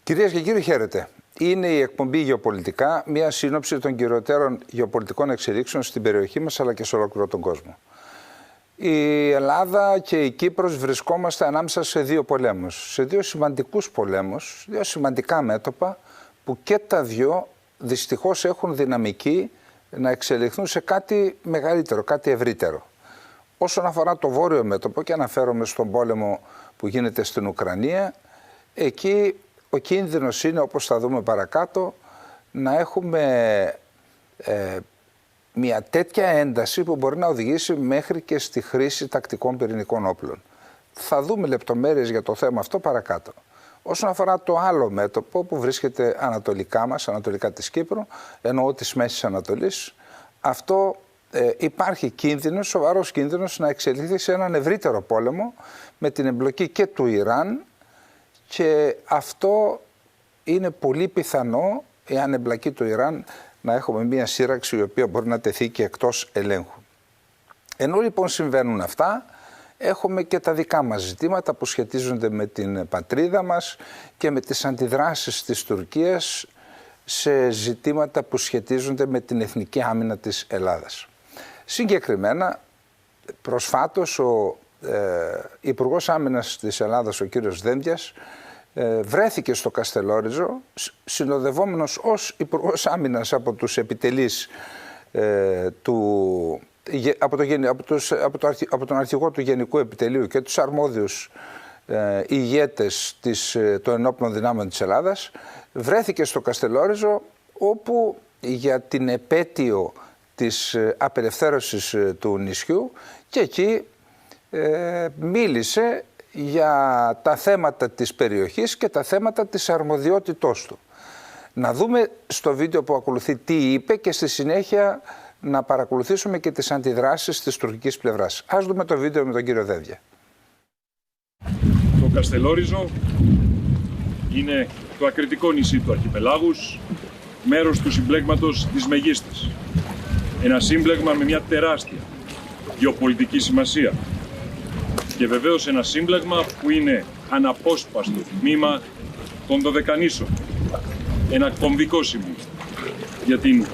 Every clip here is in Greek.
Κυρίες και κύριοι, χαίρετε. Είναι η εκπομπή Γεωπολιτικά, μια σύνοψη των κυριωτέρων γεωπολιτικών εξελίξεων στην περιοχή μας αλλά και σε ολόκληρο τον κόσμο. Η Ελλάδα και η Κύπρος βρισκόμαστε ανάμεσα σε δύο πολέμους, σε δύο σημαντικούς πολέμους, δύο σημαντικά μέτωπα που και τα δυο δυστυχώς έχουν δυναμική να εξελιχθούν σε κάτι μεγαλύτερο, κάτι ευρύτερο. Όσον αφορά το βόρειο μέτωπο, και αναφέρομαι στον πόλεμο που γίνεται στην Ουκρανία, εκεί ο κίνδυνος είναι, όπως θα δούμε παρακάτω, να έχουμε μια τέτοια ένταση που μπορεί να οδηγήσει μέχρι και στη χρήση τακτικών πυρηνικών όπλων. Θα δούμε λεπτομέρειες για το θέμα αυτό παρακάτω. Όσον αφορά το άλλο μέτωπο που βρίσκεται ανατολικά μας, ανατολικά της Κύπρου, εννοώ της Μέσης Ανατολής, αυτό υπάρχει κίνδυνος, σοβαρός κίνδυνος να εξελιχθεί σε έναν ευρύτερο πόλεμο με την εμπλοκή και του Ιράν, και αυτό είναι πολύ πιθανό, εάν εμπλακεί το Ιράν, να έχουμε μια σύραξη η οποία μπορεί να τεθεί και εκτός ελέγχου. Ενώ λοιπόν συμβαίνουν αυτά, έχουμε και τα δικά μας ζητήματα που σχετίζονται με την πατρίδα μας και με τις αντιδράσεις της Τουρκίας σε ζητήματα που σχετίζονται με την εθνική άμυνα της Ελλάδας. Συγκεκριμένα, προσφάτως ο Υπουργός Άμυνας της Ελλάδας, ο κύριος Δένδιας, βρέθηκε στο Καστελόριζο συνοδευόμενος ως Υπουργός Άμυνας από τους επιτελείς από τον αρχηγό του Γενικού Επιτελείου και τους αρμόδιους ηγέτες των ενόπλων δυνάμεων της Ελλάδας. Βρέθηκε στο Καστελόριζο, όπου για την επέτειο της απελευθέρωσης του νησιού, και εκεί μίλησε για τα θέματα της περιοχής και τα θέματα της αρμοδιότητός του. Να δούμε στο βίντεο που ακολουθεί τι είπε και στη συνέχεια να παρακολουθήσουμε και τις αντιδράσεις της τουρκικής πλευράς. Ας δούμε το βίντεο με τον κύριο Δένδια. Το Καστελόριζο είναι το ακριτικό νησί του αρχιπελάγους, μέρος του συμπλέγματος της Μεγίστης. Ένα σύμπλεγμα με μια τεράστια γεωπολιτική σημασία. Και βεβαίως ένα σύμπλεγμα που είναι αναπόσπαστο τμήμα των Δωδεκανήσων. Ένα κομβικό σημείο για την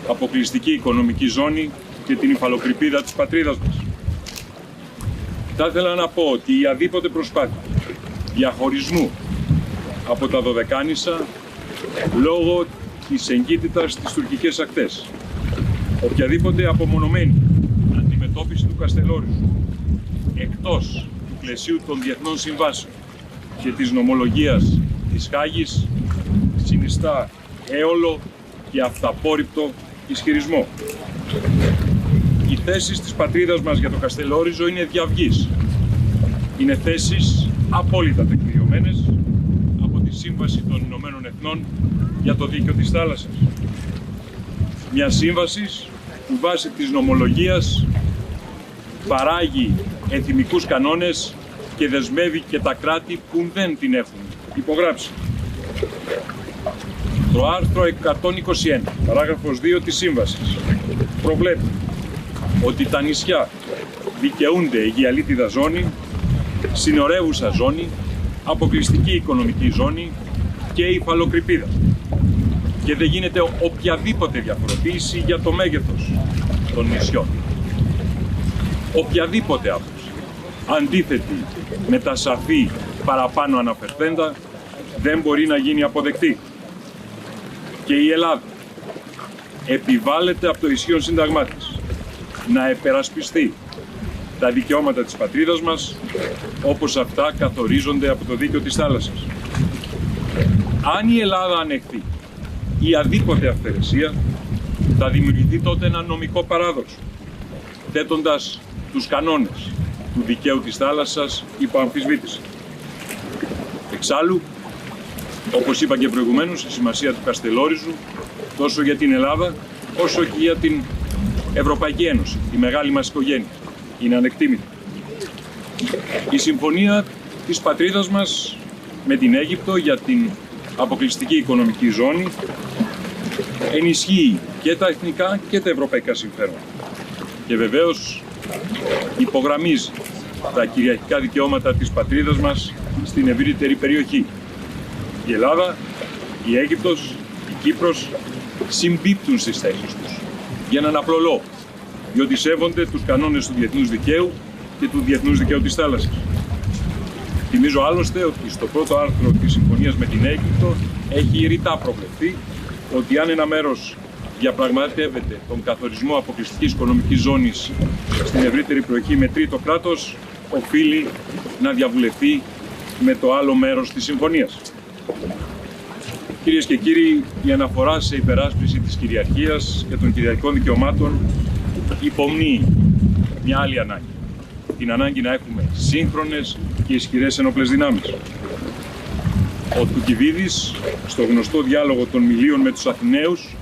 αποκλειστική οικονομική ζώνη και την υφαλοκρηπίδα της πατρίδας μας. Θα ήθελα να πω ότι η αδίποτε προσπάθεια διαχωρισμού από τα Δωδεκάνησα λόγω της εγκύτητας στις τουρκικές ακτές, οποιαδήποτε απομονωμένη αντιμετώπιση του Καστελόριζου εκτός του πλαισίου των διεθνών συμβάσεων και της νομολογίας της Χάγης συνιστά έολο και αυταπόρρυπτο ισχυρισμό. Οι θέσεις της πατρίδας μας για το Καστελόριζο είναι διαυγής. Είναι θέσεις απόλυτα τεκμηριωμένες από τη Σύμβαση των Ηνωμένων Εθνών για το Δίκαιο της Θάλασσας. Μια σύμβαση που βάσει της νομολογίας παράγει εθνικούς κανόνες και δεσμεύει και τα κράτη που δεν την έχουν υπογράψει. Το άρθρο 121, παράγραφος 2 της Σύμβασης, προβλέπει ότι τα νησιά δικαιούνται αιγιαλίτιδα ζώνη, συνορεύουσα ζώνη, αποκλειστική οικονομική ζώνη και υφαλοκρηπίδα. Και δεν γίνεται οποιαδήποτε διαφοροποίηση για το μέγεθος των νησιών. Οποιαδήποτε άποψη αντίθετη με τα σαφή παραπάνω αναφερθέντα δεν μπορεί να γίνει αποδεκτή. Και η Ελλάδα επιβάλλεται από το ισχύον σύνταγμά της να επερασπιστεί τα δικαιώματα της πατρίδας μας όπως αυτά καθορίζονται από το δίκαιο της θάλασσας. Αν η Ελλάδα ανεχθεί ή αδίποτε αυθαιρεσία, θα δημιουργηθεί τότε ένα νομικό παράδοξο, θέτοντας τους κανόνες του δικαίου της θάλασσας υπό αμφισβήτηση. Εξάλλου, όπως είπα και προηγουμένως, η σημασία του Καστελόριζου τόσο για την Ελλάδα όσο και για την Ευρωπαϊκή Ένωση, τη μεγάλη μας οικογένεια, είναι ανεκτήμητη. Η συμφωνία της πατρίδας μας με την Αίγυπτο για την αποκλειστική οικονομική ζώνη ενισχύει και τα εθνικά και τα ευρωπαϊκά συμφέροντα και βεβαίως υπογραμμίζει τα κυριαρχικά δικαιώματα της πατρίδας μας στην ευρύτερη περιοχή. Η Ελλάδα, η Αίγυπτος, η Κύπρος συμπίπτουν στις θέσεις τους για έναν απλό λόγο, διότι σέβονται τους κανόνες του διεθνούς δικαίου και του διεθνούς δικαίου της θάλασσας. Θυμίζω άλλωστε ότι στο πρώτο άρθρο της συμφωνίας με την Αίγυπτο έχει ρητά προβλεφθεί ότι αν ένα μέρος διαπραγματεύεται τον καθορισμό αποκλειστικής οικονομικής ζώνης στην ευρύτερη περιοχή με τρίτο κράτος, οφείλει να διαβουλευτεί με το άλλο μέρος της συμφωνίας. Κυρίες και κύριοι, η αναφορά σε υπεράσπιση της κυριαρχίας και των κυριαρχικών δικαιωμάτων υπομνεί μια άλλη ανάγκη. Την ανάγκη να έχουμε σύγχρονες και ισχυρές ενόπλες δυνάμεις. Ο Τουκυδίδης, στο γνωστό διάλογο των Μιλίων με τους Αθηναίους,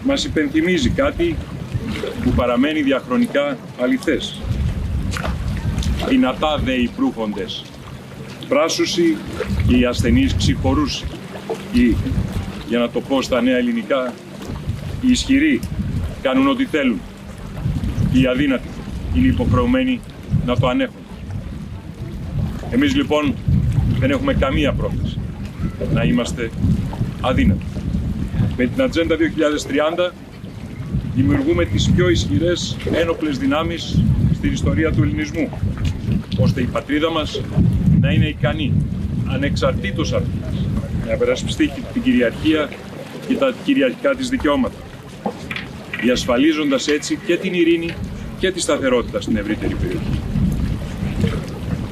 μας υπενθυμίζει κάτι που παραμένει διαχρονικά αληθές. Δυνατά δε οι προύχοντες πράσουσι και οι ασθενείς ξηχωρούσι. Ή, για να το πω στα νέα ελληνικά, οι ισχυροί κάνουν ό,τι θέλουν. Οι αδύνατοι είναι υποχρεωμένοι να το ανέχουν. Εμείς λοιπόν δεν έχουμε καμία πρόθεση να είμαστε αδύνατοι. Με την Ατζέντα 2030 δημιουργούμε τις πιο ισχυρές ένοπλες δυνάμεις στην ιστορία του ελληνισμού, ώστε η πατρίδα μας να είναι ικανή, ανεξαρτήτως αυτής, να υπερασπιστεί την κυριαρχία και τα κυριαρχικά της δικαιώματα, διασφαλίζοντας έτσι και την ειρήνη και τη σταθερότητα στην ευρύτερη περιοχή.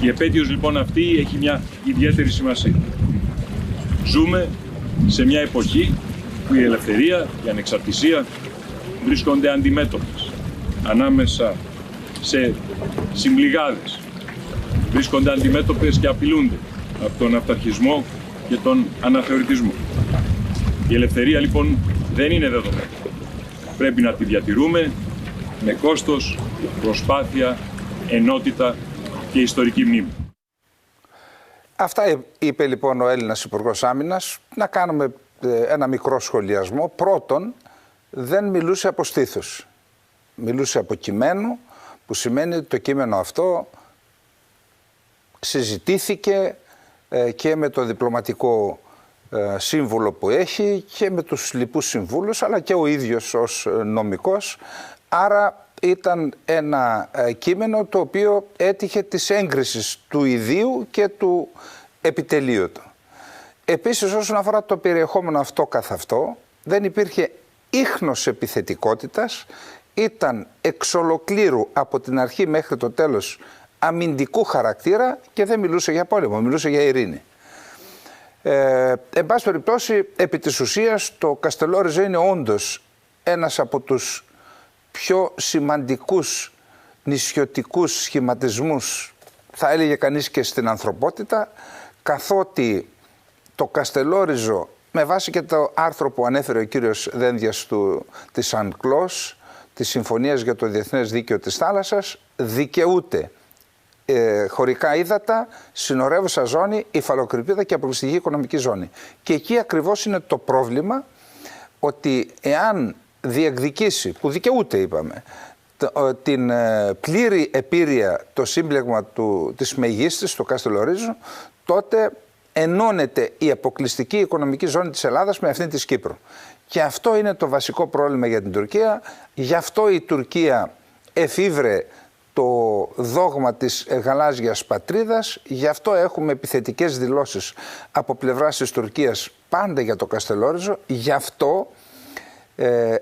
Η επέτειος λοιπόν αυτή έχει μια ιδιαίτερη σημασία. Ζούμε σε μια εποχή που η ελευθερία, η ανεξαρτησία βρίσκονται αντιμέτωπες ανάμεσα σε συμπληγάδες. Βρίσκονται αντιμέτωπες και απειλούνται από τον αυταρχισμό και τον αναθεωρητισμό. Η ελευθερία λοιπόν δεν είναι δεδομένη. Πρέπει να τη διατηρούμε με κόστος, προσπάθεια, ενότητα και ιστορική μνήμη. Αυτά είπε λοιπόν ο Έλληνας Υπουργός Άμυνας. Να κάνουμε ένα μικρό σχολιασμό. Πρώτον, δεν μιλούσε από στήθους. Μιλούσε από κειμένο, που σημαίνει ότι το κείμενο αυτό συζητήθηκε και με το διπλωματικό σύμβουλο που έχει και με τους λοιπούς συμβούλους, αλλά και ο ίδιος ως νομικός. Άρα ήταν ένα κείμενο το οποίο έτυχε της έγκρισης του ιδίου και του επιτελείου του. Επίσης, όσον αφορά το περιεχόμενο αυτό καθ' αυτό, δεν υπήρχε ίχνος επιθετικότητας, ήταν εξ ολοκλήρου από την αρχή μέχρι το τέλος αμυντικού χαρακτήρα και δεν μιλούσε για πόλεμο, μιλούσε για ειρήνη. Εν πάση περιπτώσει, επί της ουσίας, το Καστελόριζο είναι όντως ένας από τους πιο σημαντικούς νησιωτικούς σχηματισμούς, θα έλεγε κανείς, και στην ανθρωπότητα, καθότι το Καστελόριζο, με βάση και το άρθρο που ανέφερε ο κύριος Δένδιας της UNCLOS, της Συμφωνίας για το Διεθνές Δίκαιο της Θάλασσας, δικαιούται χωρικά ύδατα, συνορεύουσα ζώνη, υφαλοκρηπίδα και αποκλειστική οικονομική ζώνη. Και εκεί ακριβώς είναι το πρόβλημα, ότι εάν διεκδικήσει, που δικαιούται είπαμε, την πλήρη επίρρεια το σύμπλεγμα της Μεγίστης, του Καστελορίζου, τότε ενώνεται η αποκλειστική οικονομική ζώνη της Ελλάδας με αυτή της Κύπρου. Και αυτό είναι το βασικό πρόβλημα για την Τουρκία. Γι' αυτό η Τουρκία εφήβρε το δόγμα της γαλάζιας πατρίδας, γι' αυτό έχουμε επιθετικές δηλώσεις από πλευράς της Τουρκίας πάντα για το Καστελόριζο, γι' αυτό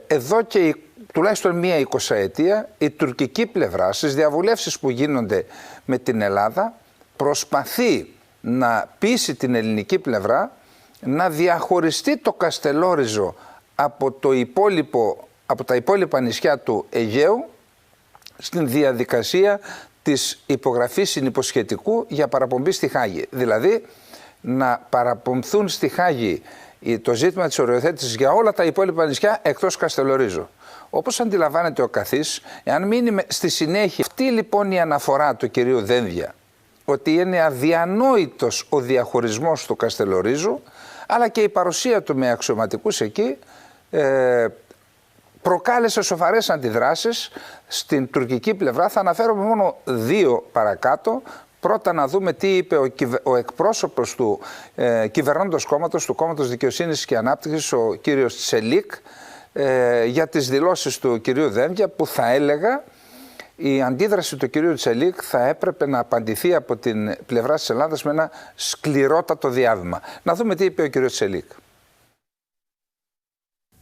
εδώ και τουλάχιστον μία 20ετία η τουρκική πλευρά στις διαβουλεύσεις που γίνονται με την Ελλάδα προσπαθεί να πείσει την ελληνική πλευρά να διαχωριστεί το Καστελόριζο από τα υπόλοιπα νησιά του Αιγαίου στην διαδικασία της υπογραφής συνυποσχετικού για παραπομπή στη Χάγη. Δηλαδή να παραπομφθούν στη Χάγη το ζήτημα της οριοθέτησης για όλα τα υπόλοιπα νησιά εκτός Καστελορίζου. Όπως αντιλαμβάνεται ο καθής, εάν μείνει στη συνέχεια αυτή λοιπόν η αναφορά του κυρίου Δένδια, ότι είναι αδιανόητος ο διαχωρισμός του Καστελορίζου, αλλά και η παρουσία του με αξιωματικούς εκεί, προκάλεσε σοβαρές αντιδράσεις στην τουρκική πλευρά. Θα αναφέρομαι μόνο δύο παρακάτω Πρώτα να δούμε τι είπε ο εκπρόσωπος του κυβερνώντος κόμματος, του Κόμματος Δικαιοσύνης και Ανάπτυξης, ο κύριος Τσελίκ, για τις δηλώσεις του κυρίου Δένδια, που θα έλεγα η αντίδραση του κυρίου Τσελίκ θα έπρεπε να απαντηθεί από την πλευρά της Ελλάδας με ένα σκληρότατο διάβημα. Να δούμε τι είπε ο κύριος Τσελίκ.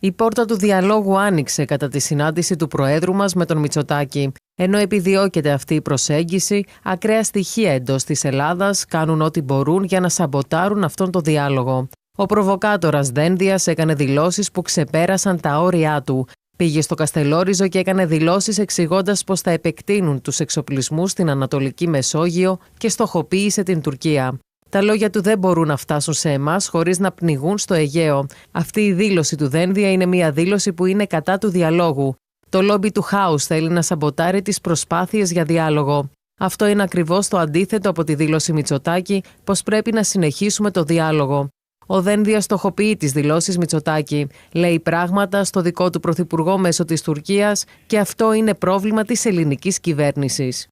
Η πόρτα του διαλόγου άνοιξε κατά τη συνάντηση του Προέδρου μας με τον Μητσοτάκη. Ενώ επιδιώκεται αυτή η προσέγγιση, ακραία στοιχεία εντός της Ελλάδας κάνουν ό,τι μπορούν για να σαμποτάρουν αυτόν τον διάλογο. Ο προβοκάτορας Δένδιας έκανε δηλώσεις που ξεπέρασαν τα όρια του. Πήγε στο Καστελόριζο και έκανε δηλώσεις εξηγώντας πως θα επεκτείνουν τους εξοπλισμούς στην Ανατολική Μεσόγειο και στοχοποίησε την Τουρκία. Τα λόγια του δεν μπορούν να φτάσουν σε εμάς χωρίς να πνιγούν στο Αιγαίο. Αυτή η δήλωση του Δένδια είναι μια δήλωση που είναι κατά του διαλόγου. Το λόμπι του χάους θέλει να σαμποτάρει τις προσπάθειες για διάλογο. Αυτό είναι ακριβώς το αντίθετο από τη δήλωση Μητσοτάκη πως πρέπει να συνεχίσουμε το διάλογο. Ο Δένδιας στοχοποιεί τις δηλώσεις Μητσοτάκη. Λέει πράγματα στο δικό του πρωθυπουργό μέσω της Τουρκίας και αυτό είναι πρόβλημα της ελληνικής κυβέρνησης.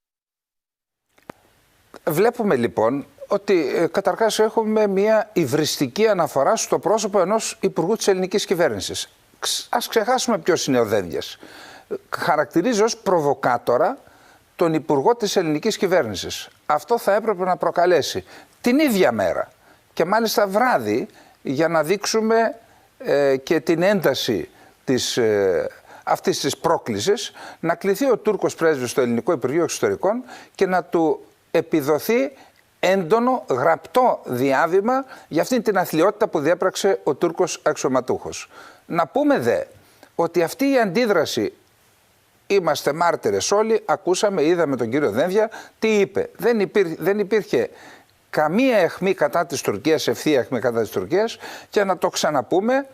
Βλέπουμε λοιπόν ότι καταρχάς έχουμε μια υβριστική αναφορά στο πρόσωπο ενός υπουργού της ελληνικής κυβέρνησης. Ας ξεχάσουμε ποιος είναι ο Δένδιας. Χαρακτηρίζει ως προβοκάτορα τον υπουργό της ελληνικής κυβέρνησης. Αυτό θα έπρεπε να προκαλέσει την ίδια μέρα και μάλιστα βράδυ, για να δείξουμε και την ένταση αυτής της πρόκλησης, να κληθεί ο Τούρκος πρέσβης στο Ελληνικό Υπουργείο Εξωτερικών και να του επιδοθεί έντονο γραπτό διάβημα για αυτήν την αθλιότητα που διέπραξε ο Τούρκος αξιωματούχος. Να πούμε δε ότι αυτή η αντίδραση, είμαστε μάρτυρες όλοι, ακούσαμε, είδαμε τον κύριο Δένδια τι είπε. Δεν υπήρχε καμία αιχμή κατά της Τουρκίας, ευθεία αιχμή κατά της Τουρκίας, και να το ξαναπούμε,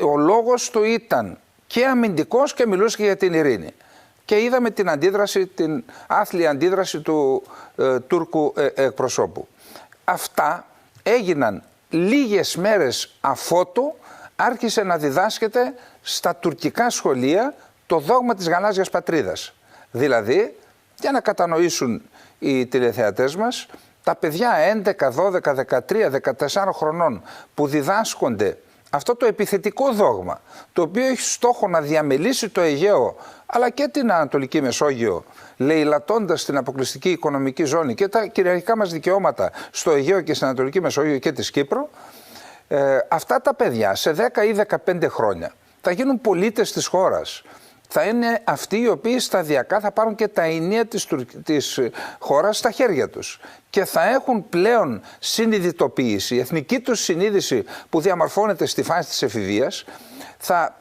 ο λόγος του ήταν και αμυντικός και μιλούσε και για την ειρήνη. Και είδαμε την αντίδραση, την άθλια αντίδραση του Τούρκου εκπροσώπου. Αυτά έγιναν λίγες μέρες αφότου άρχισε να διδάσκεται στα τουρκικά σχολεία το δόγμα της γαλάζιας πατρίδας. Δηλαδή, για να κατανοήσουν οι τηλεθεατές μας, τα παιδιά 11, 12, 13, 14 χρονών που διδάσκονται αυτό το επιθετικό δόγμα, το οποίο έχει στόχο να διαμελήσει το Αιγαίο αλλά και την Ανατολική Μεσόγειο, λαιλατώντας την αποκλειστική οικονομική ζώνη και τα κυριαρχικά μας δικαιώματα στο Αιγαίο και στην Ανατολική Μεσόγειο και της Κύπρου, αυτά τα παιδιά σε 10 ή 15 χρόνια θα γίνουν πολίτες της χώρας. Θα είναι αυτοί οι οποίοι σταδιακά θα πάρουν και τα ενία της χώρας στα χέρια τους και θα έχουν πλέον συνειδητοποίηση, η εθνική τους συνείδηση που διαμορφώνεται στη φάση της εφηβείας, θα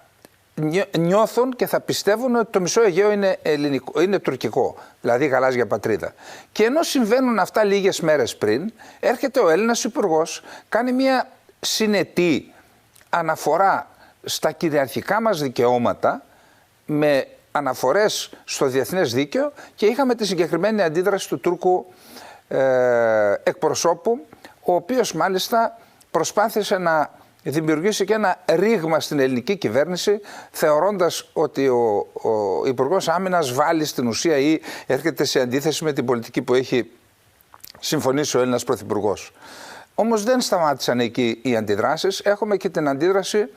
νιώθουν και θα πιστεύουν ότι το μισό Αιγαίο είναι τουρκικό, δηλαδή γαλάζια πατρίδα. Και ενώ συμβαίνουν αυτά λίγες μέρες πριν, έρχεται ο Έλληνας υπουργός, κάνει μια συνετή αναφορά στα κυριαρχικά μας δικαιώματα, με αναφορές στο διεθνές δίκαιο, και είχαμε τη συγκεκριμένη αντίδραση του Τούρκου εκπροσώπου, ο οποίος μάλιστα προσπάθησε να δημιουργήσει και ένα ρήγμα στην ελληνική κυβέρνηση, θεωρώντας ότι ο Υπουργός Άμυνας βάλει στην ουσία ή έρχεται σε αντίθεση με την πολιτική που έχει συμφωνήσει ο Έλληνας Πρωθυπουργός. Όμως δεν σταμάτησαν εκεί οι αντιδράσεις. Έχουμε και την αντίδραση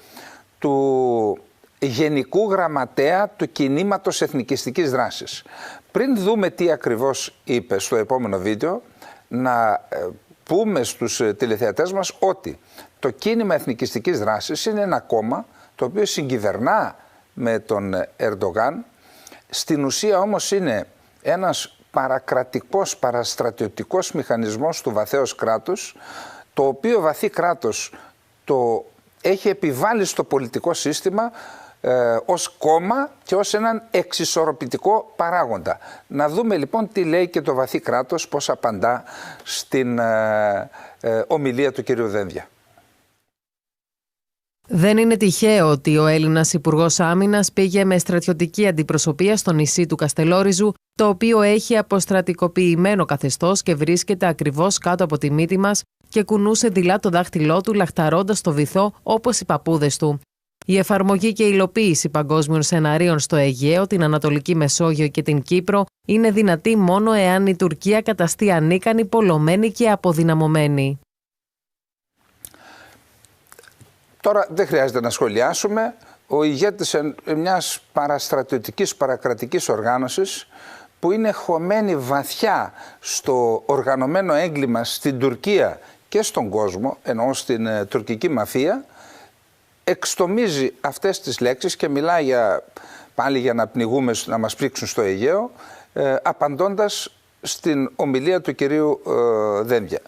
του Γενικού Γραμματέα του Κινήματος Εθνικιστικής Δράσης. Πριν δούμε τι ακριβώς είπε στο επόμενο βίντεο, να πούμε στους τηλεθεατές μας ότι το Κίνημα Εθνικιστικής Δράσης είναι ένα κόμμα το οποίο συγκυβερνά με τον Ερντογάν. Στην ουσία όμως είναι ένας παρακρατικός, παραστρατιωτικός μηχανισμός του βαθέως κράτους, το οποίο βαθύ κράτος το έχει επιβάλει στο πολιτικό σύστημα ως κόμμα και ως έναν εξισορροπητικό παράγοντα. Να δούμε λοιπόν τι λέει και το βαθύ κράτος, πώς απαντά στην ομιλία του κυρίου Δένδια. Δεν είναι τυχαίο ότι ο Έλληνας Υπουργός Άμυνας πήγε με στρατιωτική αντιπροσωπεία στο νησί του Καστελόριζου, το οποίο έχει αποστρατικοποιημένο καθεστώς και βρίσκεται ακριβώς κάτω από τη μύτη μας, και κουνούσε δειλά το δάχτυλό του λαχταρώντας το βυθό όπως οι παππούδες του. Η εφαρμογή και υλοποίηση παγκόσμιων σεναρίων στο Αιγαίο, την Ανατολική Μεσόγειο και την Κύπρο είναι δυνατή μόνο εάν η Τουρκία καταστεί ανίκανη, πολλωμένη και αποδυναμωμένη. Τώρα δεν χρειάζεται να σχολιάσουμε. Ο ηγέτης μιας παραστρατιωτικής παρακρατικής οργάνωσης που είναι χωμένη βαθιά στο οργανωμένο έγκλημα στην Τουρκία και στον κόσμο, εννοώ στην τουρκική μαφία, εξτομίζει αυτές τις λέξεις και μιλάει πάλι για να πνιγούμε, να μας πρίξουν στο Αιγαίο, απαντώντας στην ομιλία του κυρίου Δένδια.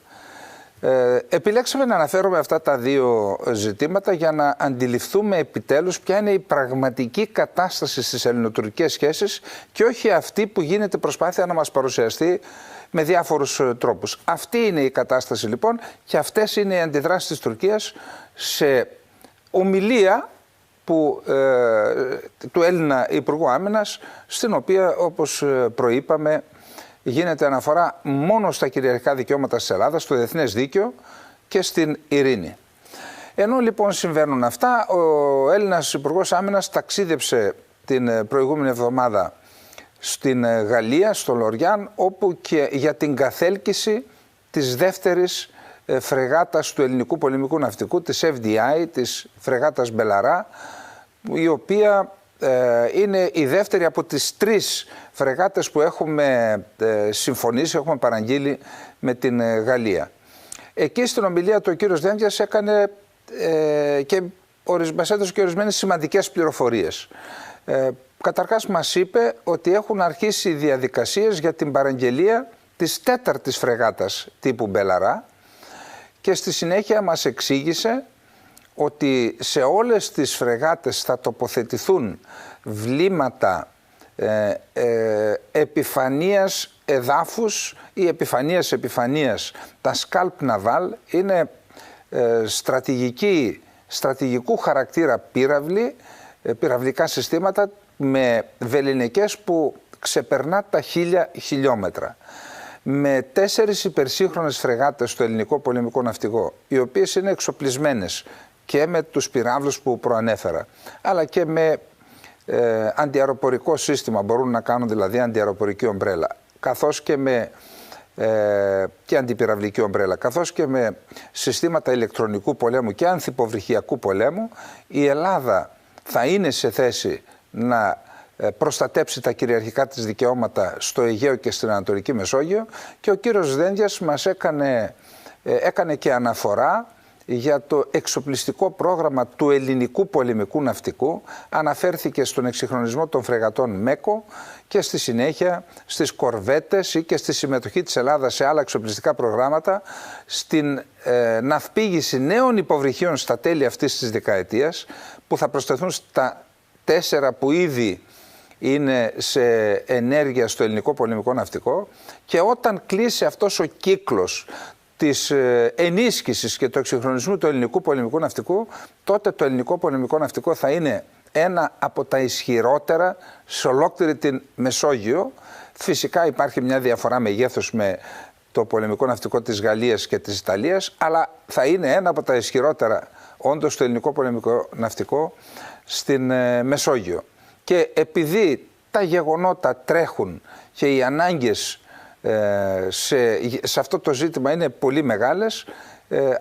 Επιλέξαμε να αναφέρουμε αυτά τα δύο ζητήματα για να αντιληφθούμε επιτέλους ποια είναι η πραγματική κατάσταση στις ελληνοτουρκικές σχέσεις και όχι αυτή που γίνεται προσπάθεια να μας παρουσιαστεί με διάφορους τρόπους. Αυτή είναι η κατάσταση λοιπόν και αυτές είναι οι αντιδράσεις της Τουρκίας σε ομιλία του Έλληνα Υπουργού Άμυνας, στην οποία, όπως προείπαμε, γίνεται αναφορά μόνο στα κυριαρχικά δικαιώματα της Ελλάδας, στο διεθνές δίκαιο και στην ειρήνη. Ενώ λοιπόν συμβαίνουν αυτά, ο Έλληνας Υπουργός Άμυνας ταξίδεψε την προηγούμενη εβδομάδα στην Γαλλία, στο Λοριάν, όπου και για την καθέλκυση της δεύτερης φρεγάτας του ελληνικού πολεμικού ναυτικού, της FDI, της φρεγάτας Μπελαρά, η οποία είναι η δεύτερη από τις 3 φρεγάτες που έχουμε συμφωνήσει, έχουμε παραγγείλει με την Γαλλία. Εκεί στην ομιλία του ο κύριος Δένδιας έκανε και ορισμένες σημαντικές πληροφορίες. Καταρχάς μας είπε ότι έχουν αρχίσει οι διαδικασίες για την παραγγελία της 4ης φρεγάτας τύπου Μπελαρά και στη συνέχεια μας εξήγησε ότι σε όλες τις φρεγάτες θα τοποθετηθούν βλήματα επιφανείας εδάφους ή επιφανείας. Τα σκάλπ ναβάλ είναι στρατηγικού χαρακτήρα πυραυλικά συστήματα με βεληνικές που ξεπερνά τα 1000 χιλιόμετρα. Με 4 υπερσύγχρονες φρεγάτες στο ελληνικό πολεμικό ναυτικό, οι οποίες είναι εξοπλισμένες και με τους πυράβλους που προανέφερα, αλλά και με αντιαεροπορικό σύστημα, μπορούν να κάνουν δηλαδή αντιαεροπορική ομπρέλα, καθώς και με και αντιπυραυλική ομπρέλα, καθώς και με συστήματα ηλεκτρονικού πολέμου και ανθυποβρυχιακού πολέμου, η Ελλάδα θα είναι σε θέση να προστατέψει τα κυριαρχικά της δικαιώματα στο Αιγαίο και στην Ανατολική Μεσόγειο, και ο κύριος Δένδιας μας έκανε και αναφορά για το εξοπλιστικό πρόγραμμα του ελληνικού πολεμικού ναυτικού, αναφέρθηκε στον εξυγχρονισμό των φρεγατών ΜΕΚΟ και στη συνέχεια στις κορβέτες ή και στη συμμετοχή της Ελλάδας σε άλλα εξοπλιστικά προγράμματα, στην ναυπήγηση νέων υποβρυχίων στα τέλη αυτής της δεκαετίας, που θα προσθεθούν στα 4 που ήδη είναι σε ενέργεια στο ελληνικό πολεμικό ναυτικό, και όταν κλείσει αυτός ο κύκλος της ενίσχυσης και του εξυγχρονισμού του ελληνικού πολεμικού ναυτικού, τότε το ελληνικό πολεμικό ναυτικό θα είναι ένα από τα ισχυρότερα σε ολόκληρη την Μεσόγειο. Φυσικά υπάρχει μια διαφορά μεγέθους με το πολεμικό ναυτικό της Γαλλίας και της Ιταλίας, αλλά θα είναι ένα από τα ισχυρότερα όντως το ελληνικό πολεμικό ναυτικό στην Μεσόγειο. Και επειδή τα γεγονότα τρέχουν και οι ανάγκες σε αυτό το ζήτημα είναι πολύ μεγάλες,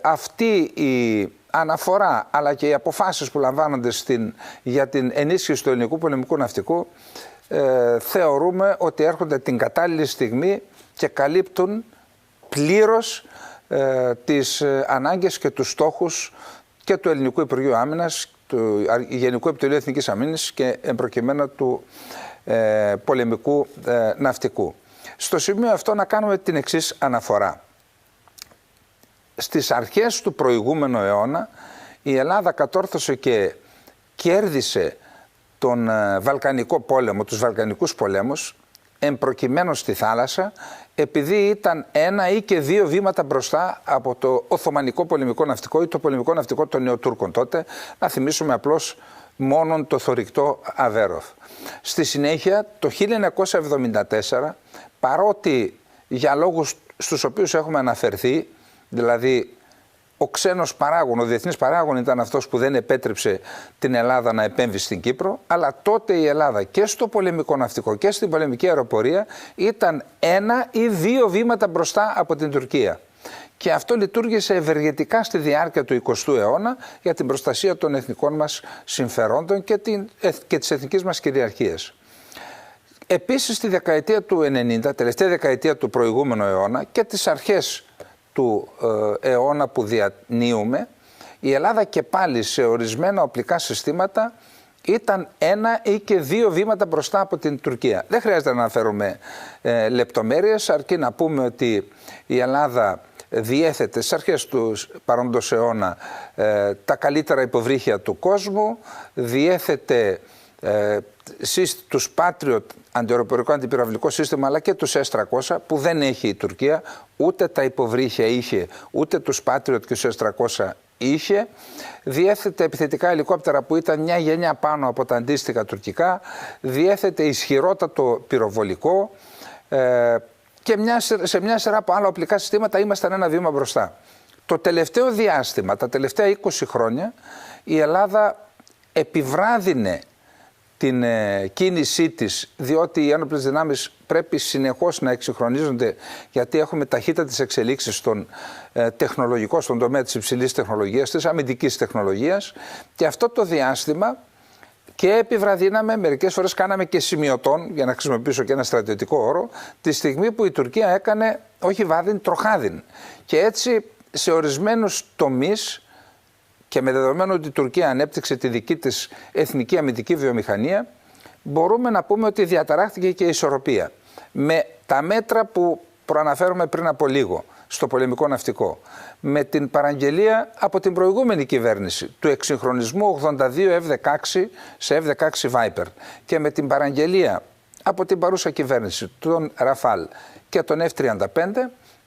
αυτή η αναφορά αλλά και οι αποφάσεις που λαμβάνονται για την ενίσχυση του ελληνικού πολεμικού ναυτικού θεωρούμε ότι έρχονται την κατάλληλη στιγμή και καλύπτουν πλήρως τις ανάγκες και τους στόχους και του Ελληνικού Υπουργείου Άμυνας, του Γενικού Επιτελείου Εθνικής Αμήνης και εμπροκειμένου του πολεμικού ναυτικού. Στο σημείο αυτό να κάνουμε την εξής αναφορά. Στις αρχές του προηγούμενου αιώνα η Ελλάδα κατόρθωσε και κέρδισε τον Βαλκανικό πόλεμο, τους Βαλκανικούς πολέμους, εμπροκειμένου στη θάλασσα, επειδή ήταν 1 ή και 2 βήματα μπροστά από το Οθωμανικό πολεμικό ναυτικό ή το πολεμικό ναυτικό των Νεοτούρκων τότε. Να θυμίσουμε απλώς μόνον το θωρηκτό Αβέροφ. Στη συνέχεια, το 1974, παρότι για λόγους στους οποίους έχουμε αναφερθεί, δηλαδή ο ξένος παράγων, ο διεθνής παράγων ήταν αυτός που δεν επέτρεψε την Ελλάδα να επέμβει στην Κύπρο, αλλά τότε η Ελλάδα και στο πολεμικό ναυτικό και στην πολεμική αεροπορία ήταν 1 ή 2 βήματα μπροστά από την Τουρκία. Και αυτό λειτουργήσε ευεργετικά στη διάρκεια του 20ου αιώνα για την προστασία των εθνικών μας συμφερόντων και της εθνικής μας κυριαρχίας. Επίσης, στη δεκαετία του 90, τελευταία δεκαετία του προηγούμενου αιώνα και τις αρχές του αιώνα που διανύουμε, η Ελλάδα και πάλι σε ορισμένα οπλικά συστήματα ήταν 1 ή και 2 βήματα μπροστά από την Τουρκία. Δεν χρειάζεται να αναφέρουμε λεπτομέρειες, αρκεί να πούμε ότι η Ελλάδα διέθετε στις αρχές του παρόντος αιώνα τα καλύτερα υποβρύχια του κόσμου, διέθετε τους Patriot αντιαεροπορικό αντιπυραυλικό σύστημα, αλλά και τους S-300 που δεν έχει η Τουρκία, ούτε τα υποβρύχια είχε, ούτε τους Patriot και τους S-300 είχε. Διέθετε επιθετικά ελικόπτερα που ήταν μια γενιά πάνω από τα αντίστοιχα τουρκικά, διέθετε ισχυρότατο πυροβολικό και σε μια σειρά από άλλα οπλικά συστήματα ήμασταν 1 βήμα μπροστά. Το τελευταίο διάστημα, τα τελευταία 20 χρόνια, η Ελλάδα επιβράδυνε την κίνησή της, διότι οι ένοπλες δυνάμεις πρέπει συνεχώς να εξυγχρονίζονται, γιατί έχουμε ταχύτατες εξελίξεις στον τεχνολογικό, στον τομέα της υψηλής τεχνολογίας, της αμυντικής τεχνολογίας, και αυτό το διάστημα και επιβραδύναμε, μερικές φορές κάναμε και σημειωτών, για να χρησιμοποιήσω και ένα στρατιωτικό όρο, τη στιγμή που η Τουρκία έκανε όχι βάδιν, τροχάδιν. Και έτσι σε ορισμένους τομείς, και με δεδομένο ότι η Τουρκία ανέπτυξε τη δική της εθνική αμυντική βιομηχανία, μπορούμε να πούμε ότι διαταράχθηκε και η ισορροπία. Με τα μέτρα που προαναφέρομαι πριν από λίγο στο πολεμικό ναυτικό, με την παραγγελία από την προηγούμενη κυβέρνηση του εξυγχρονισμού 82 F-16 σε F-16 Viper και με την παραγγελία από την παρούσα κυβέρνηση των Rafale και των F-35,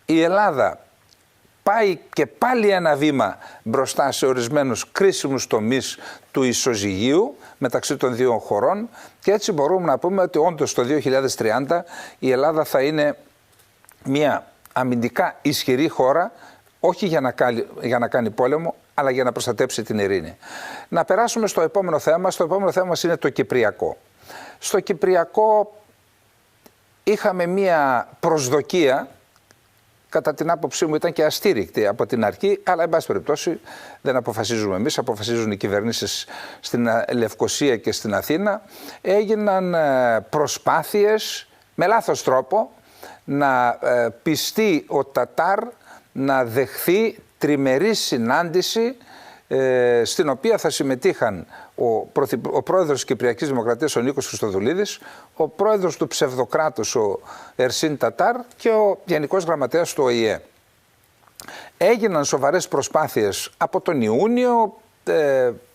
η Ελλάδα πάει και πάλι 1 βήμα μπροστά σε ορισμένους κρίσιμους τομείς του ισοζυγίου μεταξύ των 2 χωρών, και έτσι μπορούμε να πούμε ότι όντως το 2030 η Ελλάδα θα είναι μια αμυντικά ισχυρή χώρα, όχι για να κάνει πόλεμο, αλλά για να προστατέψει την ειρήνη. Να περάσουμε στο επόμενο θέμα. Στο επόμενο θέμα μας είναι το Κυπριακό. Στο Κυπριακό είχαμε μια προσδοκία, κατά την άποψή μου ήταν και αστήρικτη από την αρχή, αλλά εν πάση περιπτώσει δεν αποφασίζουμε εμείς, αποφασίζουν οι κυβερνήσεις στην Λευκοσία και στην Αθήνα. Έγιναν προσπάθειες με λάθος τρόπο να πιστεί ο Τατάρ να δεχθεί τριμερή συνάντηση στην οποία θα συμμετείχαν ο πρόεδρος της Κυπριακής Δημοκρατίας ο Νίκος Χριστοδουλίδης, ο πρόεδρος του ψευδοκράτους ο Ερσίν Τατάρ και ο Γενικός Γραμματέας του ΟΗΕ. Έγιναν σοβαρές προσπάθειες από τον Ιούνιο,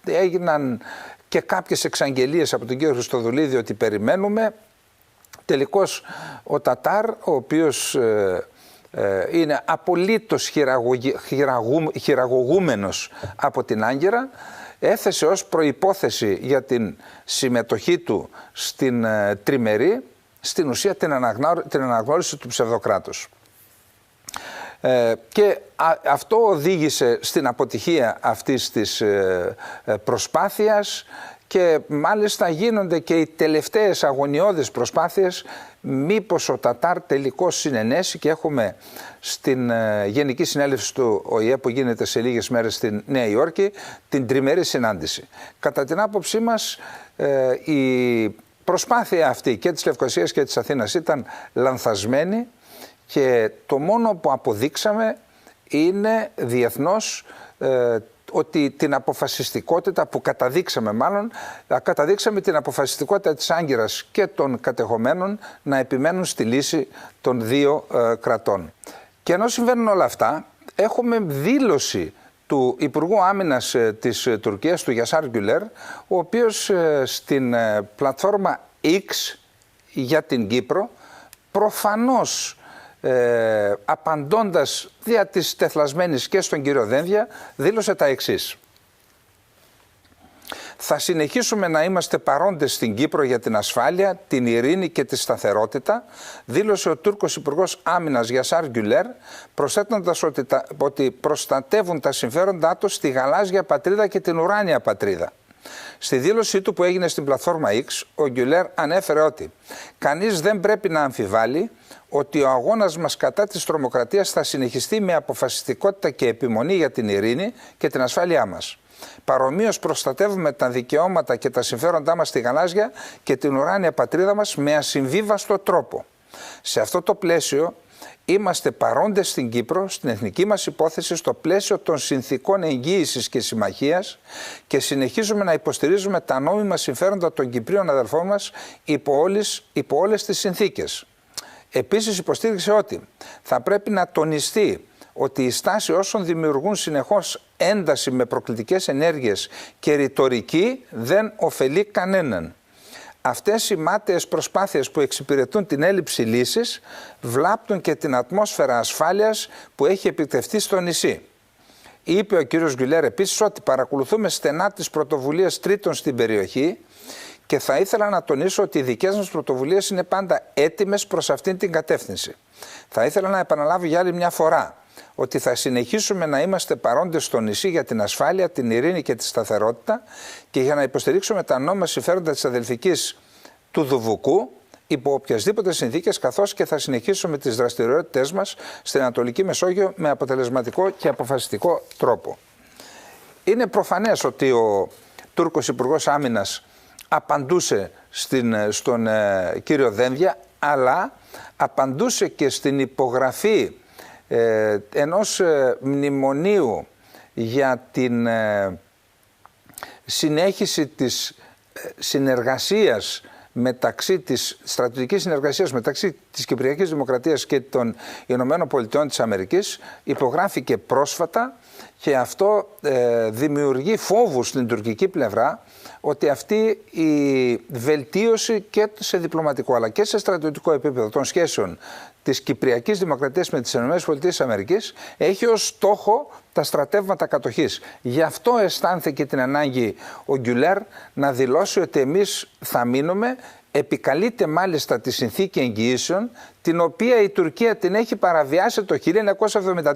έγιναν και κάποιες εξαγγελίες από τον κύριο Χριστοδουλίδη ότι περιμένουμε. Τελικώς ο Τατάρ, ο οποίος είναι απολύτως χειραγωγούμενος από την Άγκυρα, έθεσε ως προϋπόθεση για την συμμετοχή του στην τριμερή, στην ουσία την αναγνώριση του ψευδοκράτους. Και αυτό οδήγησε στην αποτυχία αυτής της προσπάθειας, και μάλιστα γίνονται και οι τελευταίες αγωνιώδεις προσπάθειες μήπως ο Τατάρ τελικώς συνενέσει, και έχουμε στην Γενική Συνέλευση του ΟΗΕ που γίνεται σε λίγες μέρες στην Νέα Υόρκη την τριμερή συνάντηση. Κατά την άποψή μας η προσπάθεια αυτή και της Λευκοσίας και της Αθήνας ήταν λανθασμένη, και το μόνο που αποδείξαμε είναι διεθνώς ότι την αποφασιστικότητα που καταδείξαμε την αποφασιστικότητα της Άγκυρας και των κατεχομένων να επιμένουν στη λύση των 2 κρατών. Και ενώ συμβαίνουν όλα αυτά, έχουμε δήλωση του Υπουργού Άμυνας της Τουρκίας, του Γιασάρ Γκουλέρ, ο οποίος στην πλατφόρμα X για την Κύπρο, προφανώς απαντώντας δια της τεθλασμένης και στον κύριο Δένδια, δήλωσε τα εξής. Θα συνεχίσουμε να είμαστε παρόντες στην Κύπρο για την ασφάλεια, την ειρήνη και τη σταθερότητα, δήλωσε ο Τούρκος Υπουργός Άμυνας Γιασάρ Γκουλέρ, προσθέτοντας ότι προστατεύουν τα συμφέροντά τους στη γαλάζια πατρίδα και την ουράνια πατρίδα. Στη δήλωσή του που έγινε στην πλατφόρμα X, ο Γκουλέρ ανέφερε ότι κανείς δεν πρέπει να αμφιβάλλει ότι ο αγώνας μας κατά της τρομοκρατίας θα συνεχιστεί με αποφασιστικότητα και επιμονή για την ειρήνη και την ασφάλειά μας. Παρομοίως προστατεύουμε τα δικαιώματα και τα συμφέροντά μας στη γαλάζια και την ουράνια πατρίδα μας με ασυμβίβαστο τρόπο. Σε αυτό το πλαίσιο είμαστε παρόντες στην Κύπρο, στην εθνική μας υπόθεση, στο πλαίσιο των συνθηκών εγγύησης και συμμαχίας και συνεχίζουμε να υποστηρίζουμε τα νόμιμα συμφέροντα των Κυπρίων αδελφών μας υπό όλες τις συνθήκες. Επίσης υποστήριξε ότι θα πρέπει να τονιστεί ότι η στάση όσων δημιουργούν συνεχώς ένταση με προκλητικές ενέργειες και ρητορική δεν ωφελεί κανέναν. Αυτές οι μάταιες προσπάθειες που εξυπηρετούν την έλλειψη λύσης βλάπτουν και την ατμόσφαιρα ασφάλειας που έχει επιτευχθεί στο νησί. Είπε ο κύριος Γκουλέρ επίσης ότι παρακολουθούμε στενά τις πρωτοβουλίες τρίτων στην περιοχή και θα ήθελα να τονίσω ότι οι δικές μας πρωτοβουλίες είναι πάντα έτοιμες προς αυτήν την κατεύθυνση. Θα ήθελα να επαναλάβω για άλλη μια φορά ότι θα συνεχίσουμε να είμαστε παρόντες στο νησί για την ασφάλεια, την ειρήνη και τη σταθερότητα και για να υποστηρίξουμε τα νόμιμα συμφέροντα της αδελφικής του Δουβουκού υπό οποιασδήποτε συνθήκες, καθώς και θα συνεχίσουμε τις δραστηριότητές μας στην Ανατολική Μεσόγειο με αποτελεσματικό και αποφασιστικό τρόπο. Είναι προφανές ότι ο Τούρκος Υπουργός Άμυνας απαντούσε στον κύριο Δένδια, αλλά απαντούσε και στην υπογραφή ενός μνημονίου για την συνέχιση της συνεργασίας μεταξύ της στρατιωτικής συνεργασίας μεταξύ της Κυπριακής Δημοκρατίας και των Ηνωμένων Πολιτειών της Αμερικής, υπογράφηκε πρόσφατα και αυτό δημιουργεί φόβους στην τουρκική πλευρά ότι αυτή η βελτίωση και σε διπλωματικό αλλά και σε στρατιωτικό επίπεδο των σχέσεων της Κυπριακής Δημοκρατίας με τις ΗΠΑ έχει ως στόχο τα στρατεύματα κατοχής. Γι' αυτό αισθάνθηκε την ανάγκη ο Γκουλέρ να δηλώσει ότι εμείς θα μείνουμε. Επικαλείται μάλιστα τη συνθήκη εγγυήσεων, την οποία η Τουρκία την έχει παραβιάσει το 1974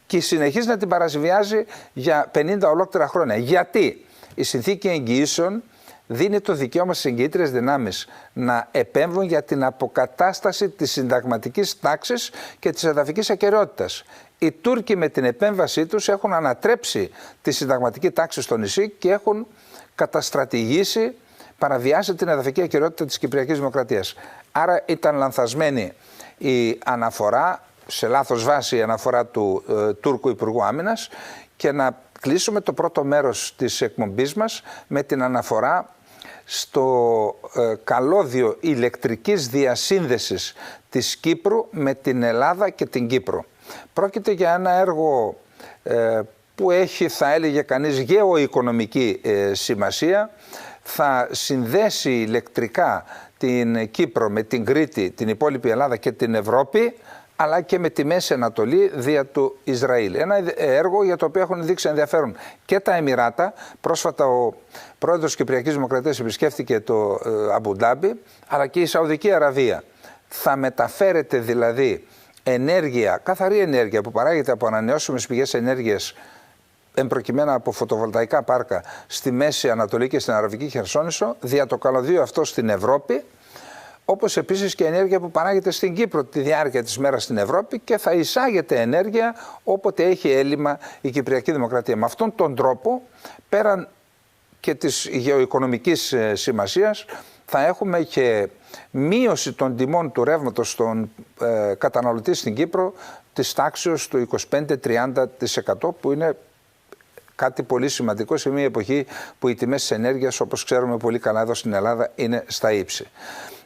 και συνεχίζει να την παραβιάζει για 50 ολόκληρα χρόνια. Γιατί η συνθήκη εγγυήσεων δίνει το δικαίωμα στις εγγυήτριες δυνάμεις να επέμβουν για την αποκατάσταση της συνταγματικής τάξης και της εδαφικής ακεραιότητας. Οι Τούρκοι με την επέμβασή τους έχουν ανατρέψει τη συνταγματική τάξη στο νησί και έχουν καταστρατηγήσει, παραβιάσει την εδαφική ακεραιότητα της Κυπριακής Δημοκρατίας. Άρα ήταν λανθασμένη η αναφορά, σε λάθος βάση η αναφορά του Τούρκου Υπουργού Άμυνας, και να κλείσουμε το πρώτο μέρος της εκπομπής μας με την αναφορά στο καλώδιο ηλεκτρικής διασύνδεσης της Κύπρου με την Ελλάδα και την Κύπρο. Πρόκειται για ένα έργο που έχει, θα έλεγε κανείς, γεωοικονομική σημασία. Θα συνδέσει ηλεκτρικά την Κύπρο με την Κρήτη, την υπόλοιπη Ελλάδα και την Ευρώπη, αλλά και με τη Μέση Ανατολή δια του Ισραήλ. Ένα έργο για το οποίο έχουν δείξει ενδιαφέρον και τα Εμιράτα. Πρόσφατα ο πρόεδρος της Κυπριακής Δημοκρατίας επισκέφθηκε το Αμπουντάμπι, αλλά και η Σαουδική Αραβία. Θα μεταφέρεται δηλαδή ενέργεια, καθαρή ενέργεια που παράγεται από ανανεώσιμες πηγές ενέργειας, εμπροκειμένα από φωτοβολταϊκά πάρκα, στη Μέση Ανατολή και στην Αραβική Χερσόνησο, δια το καλωδίο αυτό στην Ευρώπη, όπως επίσης και ενέργεια που παράγεται στην Κύπρο τη διάρκεια της μέρας στην Ευρώπη, και θα εισάγεται ενέργεια όποτε έχει έλλειμμα η Κυπριακή Δημοκρατία. Με αυτόν τον τρόπο, πέραν και της γεωοικονομικής σημασίας, θα έχουμε και μείωση των τιμών του ρεύματος στον καταναλωτή στην Κύπρο της τάξεως του 25-30%, που είναι κάτι πολύ σημαντικό σε μια εποχή που οι τιμές της ενέργειας, όπως ξέρουμε πολύ καλά εδώ στην Ελλάδα, είναι στα ύψη.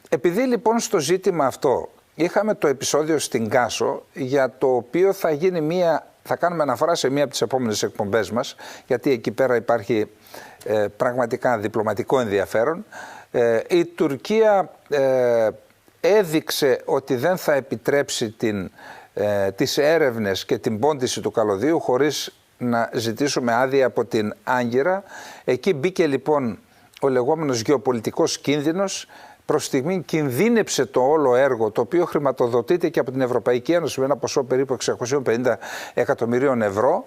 Επειδή λοιπόν στο ζήτημα αυτό είχαμε το επεισόδιο στην Κάσο, για το οποίο θα κάνουμε αναφορά σε μία από τις επόμενες εκπομπές μας, γιατί εκεί πέρα υπάρχει πραγματικά διπλωματικό ενδιαφέρον, η Τουρκία έδειξε ότι δεν θα επιτρέψει τις έρευνες και την πόντιση του καλωδίου χωρίς να ζητήσουμε άδεια από την Άγκυρα. Εκεί μπήκε λοιπόν ο λεγόμενος γεωπολιτικός κίνδυνος. Προς στιγμή κινδύνεψε το όλο έργο, το οποίο χρηματοδοτείται και από την Ευρωπαϊκή Ένωση με ένα ποσό περίπου 650 εκατομμυρίων ευρώ.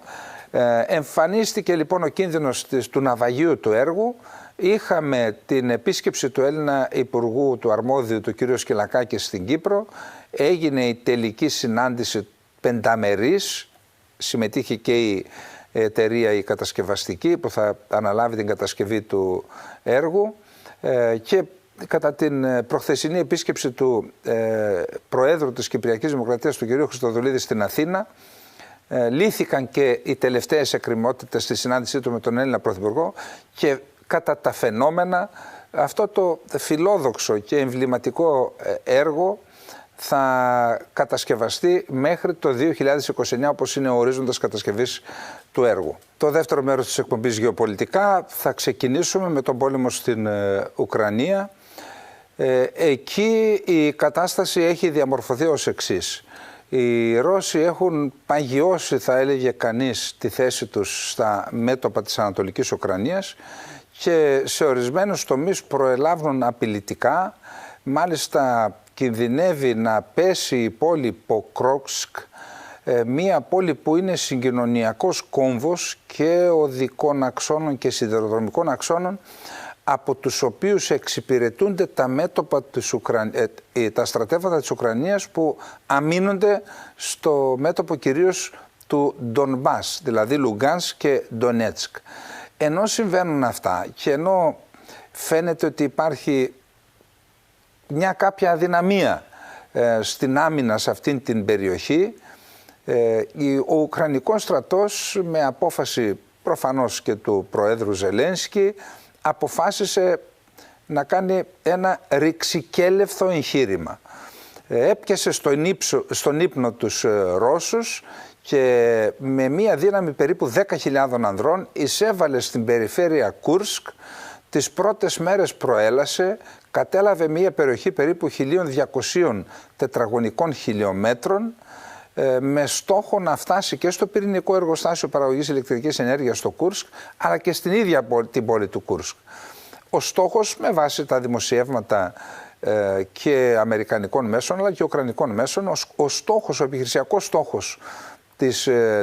Εμφανίστηκε λοιπόν ο κίνδυνος του ναυαγίου του έργου. Είχαμε την επίσκεψη του Έλληνα Υπουργού του Αρμόδιου, του κ. Σκυλακάκη, στην Κύπρο. Έγινε η τελική συνάντηση πενταμερής. Συμμετείχε και η εταιρεία η κατασκευαστική που θα αναλάβει την κατασκευή του έργου και κατά την προχθεσινή επίσκεψη του Προέδρου της Κυπριακής Δημοκρατίας, του κ. Χριστοδουλίδη, στην Αθήνα, λύθηκαν και οι τελευταίες εκκρεμότητες στη συνάντησή του με τον Έλληνα Πρωθυπουργό και κατά τα φαινόμενα αυτό το φιλόδοξο και εμβληματικό έργο θα κατασκευαστεί μέχρι το 2029, όπως είναι ο ορίζοντας κατασκευής του έργου. Το δεύτερο μέρος της εκπομπής γεωπολιτικά θα ξεκινήσουμε με τον πόλεμο στην Ουκρανία. Εκεί η κατάσταση έχει διαμορφωθεί ως εξής. Οι Ρώσοι έχουν παγιώσει, θα έλεγε κανείς, τη θέση τους στα μέτωπα της Ανατολικής Ουκρανίας και σε ορισμένους τομείς προελάβουν απειλητικά. Μάλιστα κινδυνεύει να πέσει η πόλη Ποκρόκσκ, μία πόλη που είναι συγκοινωνιακός κόμβος και οδικών αξώνων και σιδηροδρομικών αξώνων, από τους οποίους εξυπηρετούνται τα μέτωπα της τα στρατεύματα της Ουκρανίας που αμήνονται στο μέτωπο κυρίως του Ντονμπάς, δηλαδή Λουγκάνσκ και Ντονέτσκ. Ενώ συμβαίνουν αυτά και ενώ φαίνεται ότι υπάρχει μια κάποια αδυναμία στην άμυνα σε αυτήν την περιοχή, ο Ουκρανικός στρατός, με απόφαση προφανώς και του Προέδρου Ζελένσκι, αποφάσισε να κάνει ένα ρηξικέλευθο εγχείρημα. Έπιασε στον ύπνο τους Ρώσους και με μία δύναμη περίπου 10.000 ανδρών εισέβαλε στην περιφέρεια Κούρσκ. Τις πρώτες μέρες προέλασε, κατέλαβε μία περιοχή περίπου 1.200 τετραγωνικών χιλιόμετρων, με στόχο να φτάσει και στο πυρηνικό εργοστάσιο παραγωγής ηλεκτρικής ενέργειας στο Κούρσκ, αλλά και στην ίδια την πόλη του Κούρσκ. Ο στόχος, με βάση τα δημοσιεύματα και αμερικανικών μέσων αλλά και ουκρανικών μέσων, ο επιχειρησιακός στόχος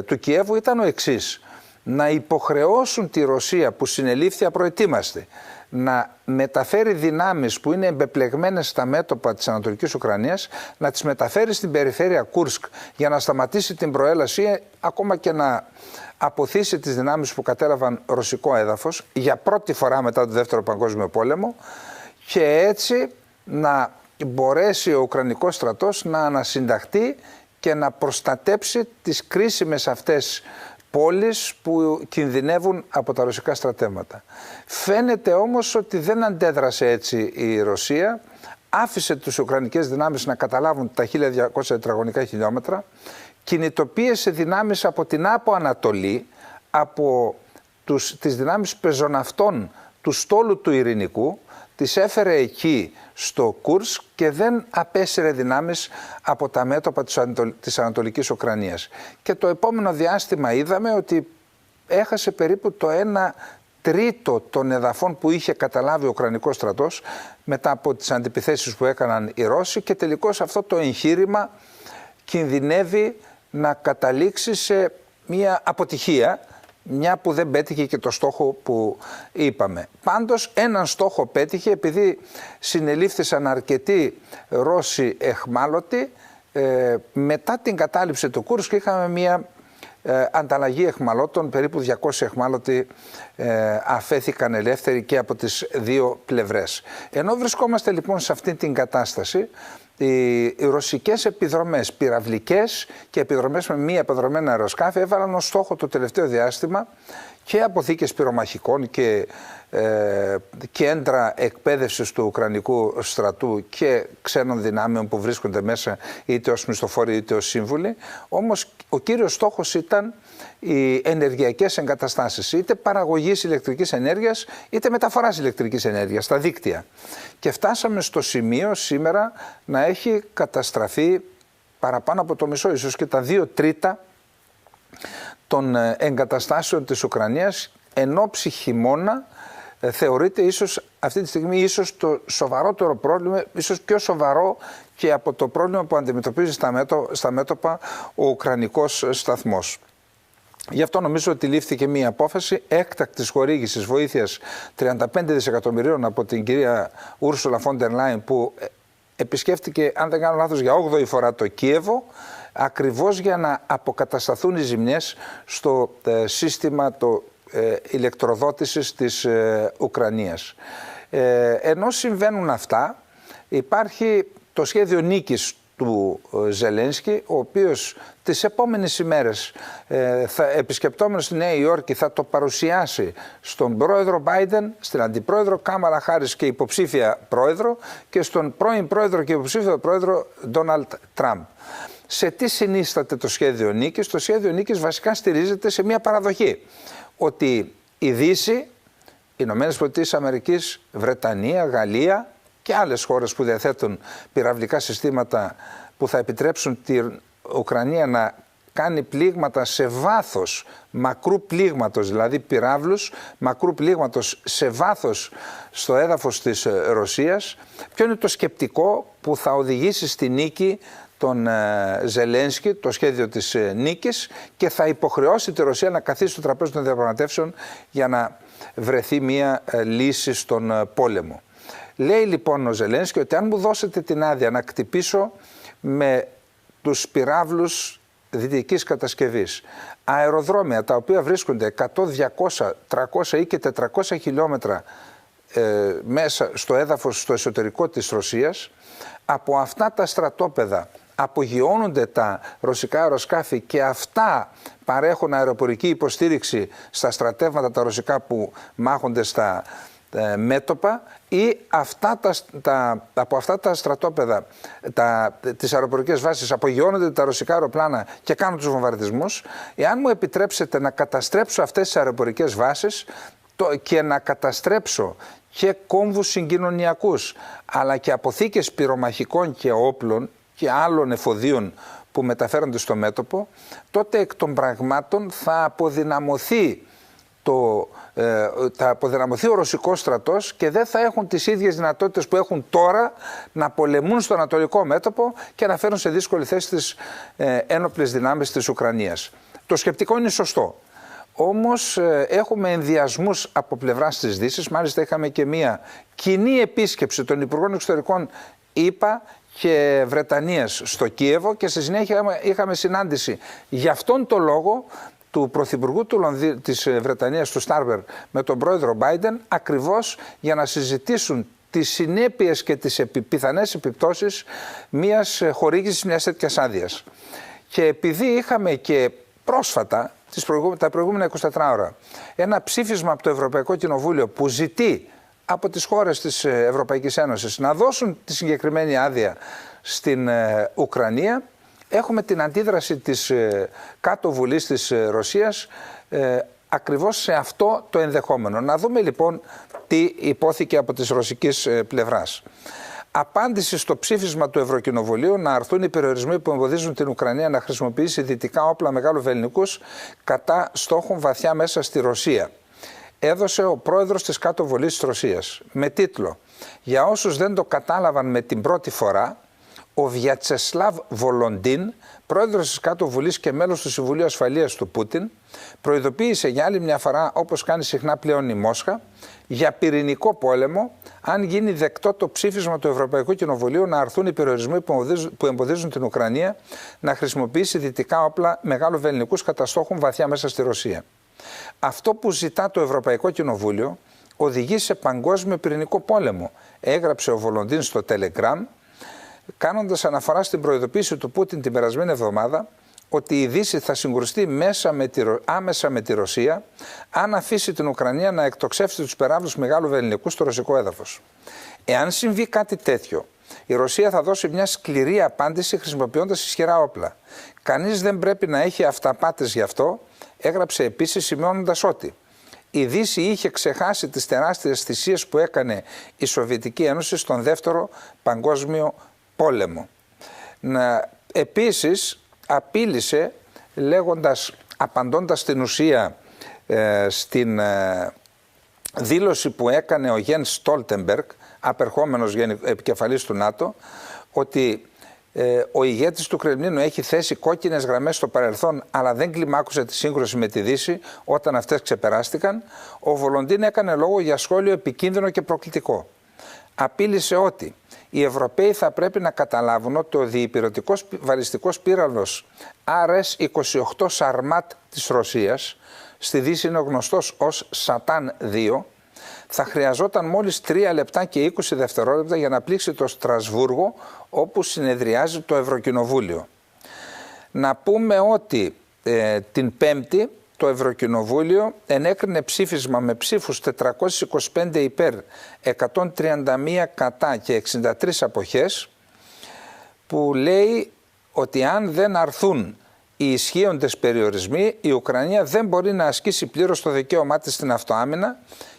του Κιέβου ήταν ο εξής: να υποχρεώσουν τη Ρωσία, που συνελήφθη απροετοίμαστη, να μεταφέρει δυνάμεις που είναι εμπεπλεγμένες στα μέτωπα της Ανατολικής Ουκρανίας, να τις μεταφέρει στην περιφέρεια Κούρσκ για να σταματήσει την προέλαση, ακόμα και να αποθήσει τις δυνάμεις που κατέλαβαν ρωσικό έδαφος για πρώτη φορά μετά το Δεύτερο Παγκόσμιο Πόλεμο, και έτσι να μπορέσει ο Ουκρανικός στρατός να ανασυνταχθεί και να προστατέψει τις κρίσιμες αυτές πόλεις που κινδυνεύουν από τα ρωσικά στρατεύματα. Φαίνεται όμως ότι δεν αντέδρασε έτσι η Ρωσία. Άφησε τις ουκρανικές δυνάμεις να καταλάβουν τα 1.200 τετραγωνικά χιλιόμετρα, κινητοποίησε δυνάμεις από την Άπο Ανατολή, από τις δυνάμεις πεζοναυτών του στόλου του Ειρηνικού, τις έφερε εκεί στο Κούρσκ και δεν απέσυρε δυνάμεις από τα μέτωπα της Ανατολικής Ουκρανίας. Και το επόμενο διάστημα είδαμε ότι έχασε περίπου το 1/3 των εδαφών που είχε καταλάβει ο Ουκρανικός στρατός μετά από τις αντιπιθέσεις που έκαναν οι Ρώσοι, και τελικώς αυτό το εγχείρημα κινδυνεύει να καταλήξει σε μια αποτυχία, μια που δεν πέτυχε και το στόχο που είπαμε. Πάντως έναν στόχο πέτυχε, επειδή συνελήφθησαν αρκετοί Ρώσοι εχμάλωτοι. Μετά την κατάληψη του Κούρσκ είχαμε μια ανταλλαγή εχμαλώτων, περίπου 200 εχμάλωτοι αφέθηκαν ελεύθεροι και από τις δύο πλευρές. Ενώ βρισκόμαστε λοιπόν σε αυτή την κατάσταση, οι ρωσικές επιδρομές, πυραυλικές και επιδρομές με μη επιδρομένα αεροσκάφη, έβαλαν ως στόχο το τελευταίο διάστημα και αποθήκες πυρομαχικών και κέντρα εκπαίδευσης του Ουκρανικού στρατού και ξένων δυνάμεων που βρίσκονται μέσα, είτε ως μισθοφόροι είτε ως σύμβουλοι. Όμως ο κύριος στόχος ήταν οι ενεργειακές εγκαταστάσεις, είτε παραγωγής ηλεκτρικής ενέργειας είτε μεταφοράς ηλεκτρικής ενέργειας στα δίκτυα. Και φτάσαμε στο σημείο σήμερα να έχει καταστραφεί παραπάνω από το μισό, ίσως και τα 2/3 των εγκαταστάσεων της Ουκρανίας εν ώψη χειμώνα. Θεωρείται ίσως αυτή τη στιγμή το σοβαρότερο πρόβλημα, ίσως πιο σοβαρό και από το πρόβλημα που αντιμετωπίζει στα μέτωπα ο Ουκρανικός σταθμός. Γι' αυτό νομίζω ότι λήφθηκε μια απόφαση έκτακτης χορήγησης βοήθειας 35 δισεκατομμυρίων από την κυρία Ούρσουλα φον ντερ Λάιεν, που επισκέφτηκε, αν δεν κάνω λάθος, για 8η φορά το Κίεβο, ακριβώς για να αποκατασταθούν οι ζημιές στο σύστημα ηλεκτροδότησης της Ουκρανίας. Ενώ συμβαίνουν αυτά, υπάρχει το σχέδιο νίκης του Ζελένσκι, ο οποίος τις επόμενες ημέρες επισκεπτόμενος στη Νέα Υόρκη θα το παρουσιάσει στον πρόεδρο Μπάιντεν, στην αντιπρόεδρο Κάμαλα Χάρις και υποψήφια πρόεδρο, και στον πρώην πρόεδρο και υποψήφιο πρόεδρο Ντόναλντ Τραμπ. Σε τι συνίσταται το σχέδιο νίκης? Το σχέδιο νίκης βασικά στηρίζεται σε μια παραδοχή, ότι η Δύση, Ηνωμένες Πολιτείες Αμερικής, Βρετανία, Γαλλία και άλλες χώρες που διαθέτουν πυραυλικά συστήματα που θα επιτρέψουν την Ουκρανία να κάνει πλήγματα σε βάθος μακρού πλήγματος, δηλαδή πυράβλους μακρού πλήγματος σε βάθος στο έδαφος της Ρωσίας. Ποιο είναι το σκεπτικό που θα οδηγήσει στη νίκη τον Ζελένσκι, το σχέδιο της νίκης, και θα υποχρεώσει τη Ρωσία να καθίσει στο τραπέζι των διαπραγματεύσεων για να βρεθεί μια λύση στον πόλεμο. Λέει λοιπόν ο Ζελένσκι ότι αν μου δώσετε την άδεια να χτυπήσω με τους πυράβλους δυτικής κατασκευής αεροδρόμια τα οποία βρίσκονται 100, 200, 300 ή και 400 χιλιόμετρα μέσα στο έδαφος, στο εσωτερικό της Ρωσίας, από αυτά τα στρατόπεδα απογειώνονται τα ρωσικά αεροσκάφη και αυτά παρέχουν αεροπορική υποστήριξη στα στρατεύματα τα ρωσικά που μάχονται στα μέτωπα, ή από αυτά τα στρατόπεδα, τις αεροπορικές βάσεις, απογειώνονται τα ρωσικά αεροπλάνα και κάνουν τους βομβαρδισμούς. Εάν μου επιτρέψετε να καταστρέψω αυτές τις αεροπορικές βάσεις και να καταστρέψω και κόμβους συγκοινωνιακούς, αλλά και αποθήκες πυρομαχικών και όπλων και άλλων εφοδίων που μεταφέρονται στο μέτωπο, τότε εκ των πραγμάτων θα αποδυναμωθεί ο ρωσικός στρατός και δεν θα έχουν τις ίδιες δυνατότητες που έχουν τώρα να πολεμούν στο ανατολικό μέτωπο και να φέρουν σε δύσκολη θέση τις ένοπλες δυνάμεις της Ουκρανίας. Το σκεπτικό είναι σωστό. Όμως έχουμε ενδιασμούς από πλευράς της Δύσης. Μάλιστα είχαμε και μια κοινή επίσκεψη των Υπουργών Εξωτερικών ΗΠΑ και Βρετανίας στο Κίεβο, και στη συνέχεια είχαμε συνάντηση για αυτόν τον λόγο του Πρωθυπουργού της Βρετανίας, του Στάρμερ, με τον πρόεδρο Μπάιντεν, ακριβώς για να συζητήσουν τις συνέπειες και τις πιθανές επιπτώσεις μιας χορήγησης μιας τέτοιας άδειας. Και επειδή είχαμε και πρόσφατα, τα προηγούμενα 24 ώρα, ένα ψήφισμα από το Ευρωπαϊκό Κοινοβούλιο που ζητεί από τις χώρες της Ευρωπαϊκής Ένωσης να δώσουν τη συγκεκριμένη άδεια στην Ουκρανία, έχουμε την αντίδραση της κάτω βουλής της Ρωσίας ακριβώς σε αυτό το ενδεχόμενο. Να δούμε λοιπόν τι υπόθηκε από της ρωσικής πλευράς. Απάντηση στο ψήφισμα του Ευρωκοινοβουλίου να αρθούν οι περιορισμοί που εμποδίζουν την Ουκρανία να χρησιμοποιήσει δυτικά όπλα μεγάλου βεληνικούς κατά στόχων βαθιά μέσα στη Ρωσία. Έδωσε ο πρόεδρος της κάτω βουλής της Ρωσίας με τίτλο «Για όσους δεν το κατάλαβαν με την πρώτη φορά», ο Βιατσεσλάβ Βολοντίν, πρόεδρος της κάτω βουλής και μέλος του Συμβουλίου Ασφαλείας του Πούτιν, προειδοποίησε για άλλη μια φορά, όπως κάνει συχνά πλέον η Μόσχα, για πυρηνικό πόλεμο, αν γίνει δεκτό το ψήφισμα του Ευρωπαϊκού Κοινοβουλίου να αρθούν οι περιορισμοί που εμποδίζουν την Ουκρανία να χρησιμοποιήσει δυτικά όπλα μεγάλου βεληνικούς κατά στόχων βαθιά μέσα στη Ρωσία. Αυτό που ζητά το Ευρωπαϊκό Κοινοβούλιο οδηγεί σε παγκόσμιο πυρηνικό πόλεμο, έγραψε ο Βολοντίν στο Telegram, κάνοντας αναφορά στην προειδοποίηση του Πούτιν την περασμένη εβδομάδα ότι η Δύση θα συγκρουστεί άμεσα με τη Ρωσία αν αφήσει την Ουκρανία να εκτοξεύσει τους πυράβλους μεγάλου βεληνικού στο ρωσικό έδαφος. Εάν συμβεί κάτι τέτοιο, η Ρωσία θα δώσει μια σκληρή απάντηση χρησιμοποιώντας ισχυρά όπλα. Κανείς δεν πρέπει να έχει αυταπάτες γι' αυτό, έγραψε επίσης, σημειώνοντας ότι η Δύση είχε ξεχάσει τις τεράστιες θυσίες που έκανε η Σοβιετική Ένωση στον Δεύτερο Παγκόσμιο Πόλεμο. Επίσης απείλησε λέγοντας απαντώντας στην ουσία στην δήλωση που έκανε ο Γιένς Στόλτεμπεργκ, απερχόμενος επικεφαλής του ΝΑΤΟ, ότι ο ηγέτης του Κρεμλίνου έχει θέσει κόκκινες γραμμές στο παρελθόν, αλλά δεν κλιμάκωσε τη σύγκρουση με τη Δύση όταν αυτές ξεπεράστηκαν. Ο Βολοντίν έκανε λόγο για σχόλιο επικίνδυνο και προκλητικό. Απείλησε ότι οι Ευρωπαίοι θα πρέπει να καταλάβουν ότι ο διυπηρωτικός βαλιστικός πύραυλος RS-28 Σαρμάτ της Ρωσίας, στη Δύση είναι γνωστός ως Σατάν 2, θα χρειαζόταν μόλις 3 λεπτά και 20 δευτερόλεπτα για να πλήξει το Στρασβούργο, όπου συνεδριάζει το Ευρωκοινοβούλιο. Να πούμε ότι την Πέμπτη το Ευρωκοινοβούλιο ενέκρινε ψήφισμα με ψήφους 425 υπέρ, 131 κατά και 63 αποχές, που λέει ότι αν δεν αρθούν οι ισχύοντες περιορισμοί, η Ουκρανία δεν μπορεί να ασκήσει πλήρως το δικαίωμά της στην αυτοάμυνα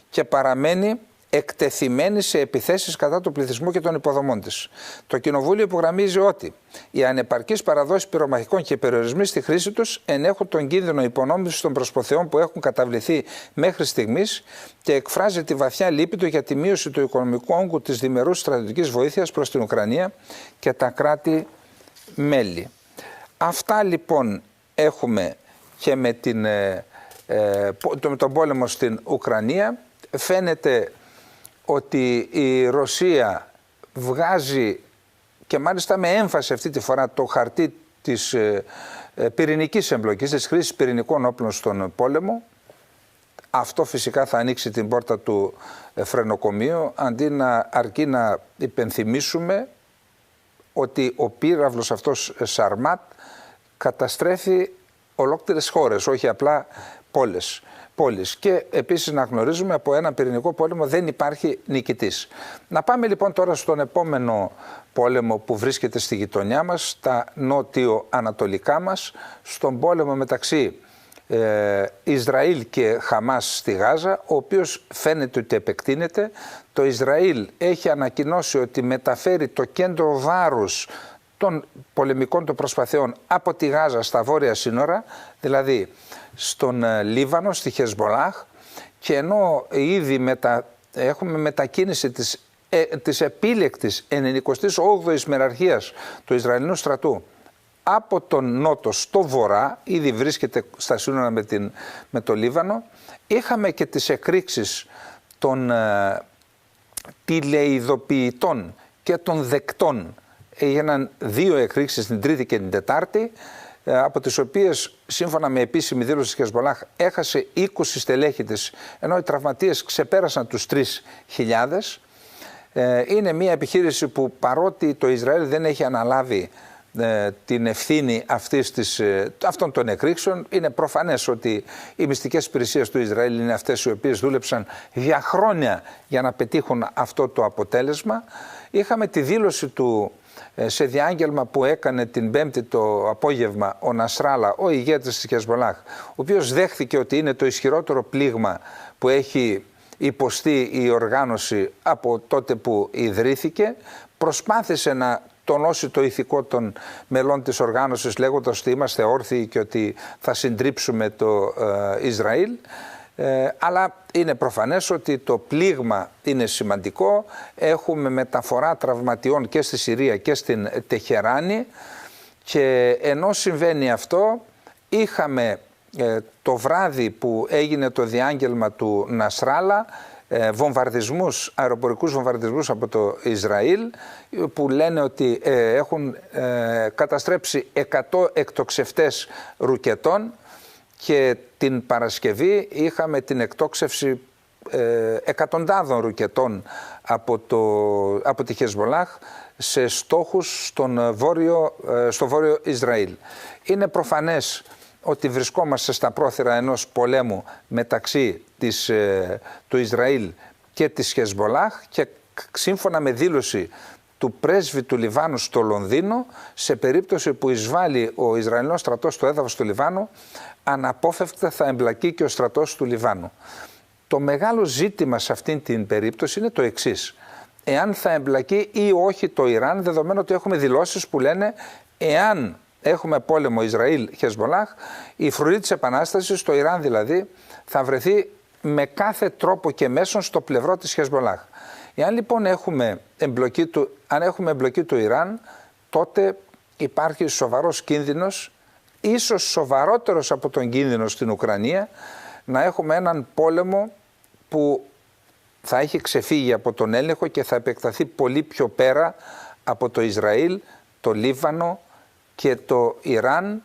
και παραμένει εκτεθειμένη σε επιθέσεις κατά του πληθυσμού και των υποδομών της. Το Κοινοβούλιο υπογραμμίζει ότι οι ανεπαρκείς παραδόσεις πυρομαχικών και περιορισμοί στη χρήση τους ενέχουν τον κίνδυνο υπονόμευσης των προσπαθειών που έχουν καταβληθεί μέχρι στιγμής και εκφράζει τη βαθιά λύπη του για τη μείωση του οικονομικού όγκου της διμερούς στρατιωτικής βοήθειας προς την Ουκρανία και τα κράτη-μέλη. Αυτά λοιπόν έχουμε και με τον πόλεμο στην Ουκρανία. Φαίνεται ότι η Ρωσία βγάζει, και μάλιστα με έμφαση αυτή τη φορά, το χαρτί της πυρηνικής εμπλοκής, της χρήσης πυρηνικών όπλων στον πόλεμο. Αυτό φυσικά θα ανοίξει την πόρτα του φρενοκομείου, αντί να αρκεί να υπενθυμίσουμε ότι ο πύραυλος αυτός Σαρμάτ καταστρέφει ολόκληρες χώρες, όχι απλά πόλεις. Και επίσης να γνωρίζουμε, από ένα πυρηνικό πόλεμο δεν υπάρχει νικητής. Να πάμε λοιπόν τώρα στον επόμενο πόλεμο που βρίσκεται στη γειτονιά μας, στα νότιο-ανατολικά μας, στον πόλεμο μεταξύ Ισραήλ και Χαμάς στη Γάζα, ο οποίος φαίνεται ότι επεκτείνεται. Το Ισραήλ έχει ανακοινώσει ότι μεταφέρει το κέντρο βάρους των πολεμικών των προσπαθειών από τη Γάζα στα βόρεια σύνορα, δηλαδή στον Λίβανο, στη Χεσμολάχ, και ενώ ήδη έχουμε μετακίνηση της επίλεκτης 98ης μεραρχίας του Ισραηλινού στρατού από τον νότο στο βορρά, ήδη βρίσκεται στα σύνορα με το Λίβανο. Είχαμε και τις εκρήξεις των τηλεειδοποιητών και των δεκτών. Έγιναν 2 εκρήξεις την Τρίτη και την Τετάρτη, από τις οποίες σύμφωνα με επίσημη δήλωση της Χεσμολάχ έχασε 20 στελέχη της, ενώ οι τραυματίες ξεπέρασαν τους 3.000. Είναι μια επιχείρηση που, παρότι το Ισραήλ δεν έχει αναλάβει την ευθύνη αυτών των εκρήξεων, είναι προφανές ότι οι μυστικές υπηρεσίες του Ισραήλ είναι αυτές οι οποίες δούλεψαν για χρόνια για να πετύχουν αυτό το αποτέλεσμα. Είχαμε τη δήλωση του σε διάγγελμα που έκανε την Πέμπτη το απόγευμα ο Νασράλα, ο ηγέτης της Χεσμολάχ, ο οποίος δέχθηκε ότι είναι το ισχυρότερο πλήγμα που έχει υποστεί η οργάνωση από τότε που ιδρύθηκε. Προσπάθησε να τονώσει το ηθικό των μελών της οργάνωσης, λέγοντας ότι είμαστε όρθιοι και ότι θα συντρίψουμε το Ισραήλ. Αλλά είναι προφανές ότι το πλήγμα είναι σημαντικό. Έχουμε μεταφορά τραυματιών και στη Συρία και στην Τεχεράνη, και ενώ συμβαίνει αυτό, είχαμε το βράδυ που έγινε το διάγγελμα του Νασράλα αεροπορικούς βομβαρδισμούς από το Ισραήλ, που λένε ότι έχουν καταστρέψει 100 εκτοξευτές ρουκετών, και την Παρασκευή είχαμε την εκτόξευση εκατοντάδων ρουκετών από τη Χεσμολάχ σε στόχους στο βόρειο Ισραήλ. Είναι προφανές ότι βρισκόμαστε στα πρόθυρα ενός πολέμου μεταξύ του Ισραήλ και της Χεσμολάχ, και σύμφωνα με δήλωση του πρέσβη του Λιβάνου στο Λονδίνο, σε περίπτωση που εισβάλλει ο Ισραηλινός στρατός στο έδαφος του Λιβάνου, αναπόφευκτα θα εμπλακεί και ο στρατός του Λιβάνου. Το μεγάλο ζήτημα σε αυτήν την περίπτωση είναι το εξής: εάν θα εμπλακεί ή όχι το Ιράν, δεδομένου ότι έχουμε δηλώσεις που λένε εάν έχουμε πόλεμο Ισραήλ-Χεσμολάχ, η φρουρή της Επανάστασης, το Ιράν δηλαδή, θα βρεθεί με κάθε τρόπο και μέσον στο πλευρό της Χεσμολάχ. Εάν λοιπόν έχουμε εμπλοκή του Ιράν, τότε υπάρχει σοβαρός κίνδυνος, ίσως σοβαρότερος από τον κίνδυνο στην Ουκρανία, να έχουμε έναν πόλεμο που θα έχει ξεφύγει από τον έλεγχο και θα επεκταθεί πολύ πιο πέρα από το Ισραήλ, το Λίβανο και το Ιράν,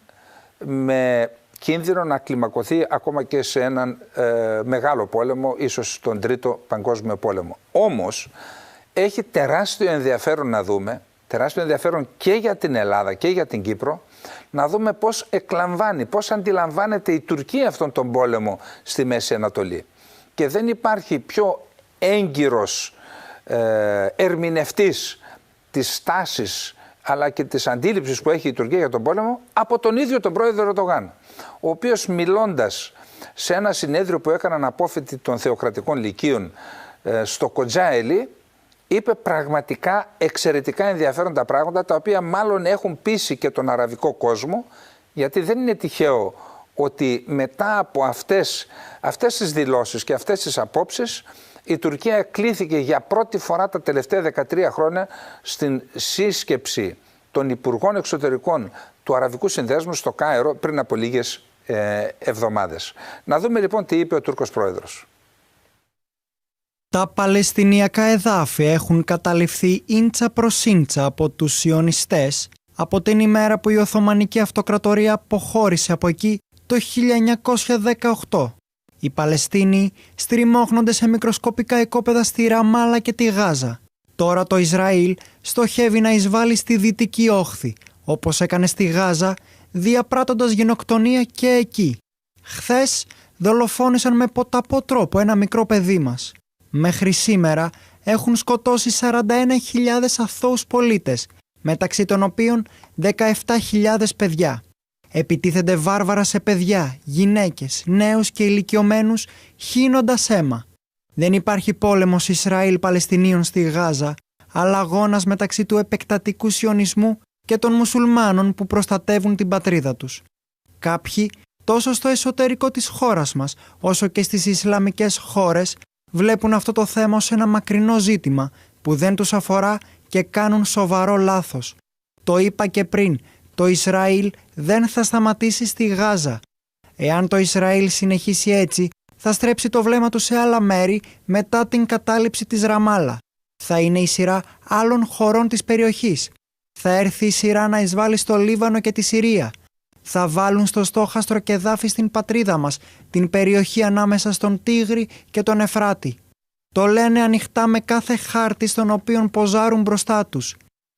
με κίνδυνο να κλιμακωθεί ακόμα και σε έναν μεγάλο πόλεμο, ίσως τον Τρίτο Παγκόσμιο Πόλεμο. Όμως έχει τεράστιο ενδιαφέρον να δούμε, τεράστιο ενδιαφέρον και για την Ελλάδα και για την Κύπρο, να δούμε πώς εκλαμβάνει, πώς αντιλαμβάνεται η Τουρκία αυτόν τον πόλεμο στη Μέση Ανατολή. Και δεν υπάρχει πιο έγκυρος ερμηνευτής της στάσης αλλά και της αντίληψης που έχει η Τουρκία για τον πόλεμο από τον ίδιο τον πρόεδρο Ερντογάν, ο οποίος μιλώντας σε ένα συνέδριο που έκαναν απόφοιτοι των θεοκρατικών λυκείων στο Κοτζάελι, είπε πραγματικά εξαιρετικά ενδιαφέροντα πράγματα, τα οποία μάλλον έχουν πείσει και τον αραβικό κόσμο, γιατί δεν είναι τυχαίο ότι μετά από αυτές τις δηλώσεις και αυτές τις απόψεις, η Τουρκία εκλήθηκε για πρώτη φορά τα τελευταία 13 χρόνια στην σύσκεψη των Υπουργών Εξωτερικών του Αραβικού Συνδέσμου στο Κάιρο πριν από λίγες εβδομάδες. Να δούμε λοιπόν τι είπε ο Τούρκος πρόεδρος. Τα Παλαιστινιακά εδάφη έχουν καταληφθεί ίντσα προς ίντσα από τους Σιωνιστές από την ημέρα που η Οθωμανική Αυτοκρατορία αποχώρησε από εκεί το 1918. Οι Παλαιστίνοι στριμώχνονται σε μικροσκοπικά οικόπεδα στη Ραμάλα και τη Γάζα. Τώρα το Ισραήλ στοχεύει να εισβάλλει στη Δυτική Όχθη, όπως έκανε στη Γάζα, διαπράττοντας γενοκτονία και εκεί. Χθες δολοφόνησαν με ποταπό τρόπο ένα μικρό παιδί μας. Μέχρι σήμερα έχουν σκοτώσει 41.000 αθώους πολίτες, μεταξύ των οποίων 17.000 παιδιά. Επιτίθενται βάρβαρα σε παιδιά, γυναίκες, νέους και ηλικιωμένους, χύνοντας αίμα. Δεν υπάρχει πόλεμος Ισραήλ-Παλαιστινίων στη Γάζα, αλλά αγώνας μεταξύ του επεκτατικού σιωνισμού και των μουσουλμάνων που προστατεύουν την πατρίδα τους. Κάποιοι, τόσο στο εσωτερικό της χώρας μας, όσο και στις Ισλαμικές χώρες, βλέπουν αυτό το θέμα ως ένα μακρινό ζήτημα που δεν τους αφορά και κάνουν σοβαρό λάθος. Το είπα και πριν, το Ισραήλ δεν θα σταματήσει στη Γάζα. Εάν το Ισραήλ συνεχίσει έτσι, θα στρέψει το βλέμμα του σε άλλα μέρη μετά την κατάληψη της Ραμάλα. Θα είναι η σειρά άλλων χωρών της περιοχής. Θα έρθει η σειρά να εισβάλλει στο Λίβανο και τη Συρία. Θα βάλουν στο στόχαστρο και δάφη στην πατρίδα μας, την περιοχή ανάμεσα στον Τίγρη και τον Εφράτη. Το λένε ανοιχτά με κάθε χάρτη στον οποίο ποζάρουν μπροστά τους.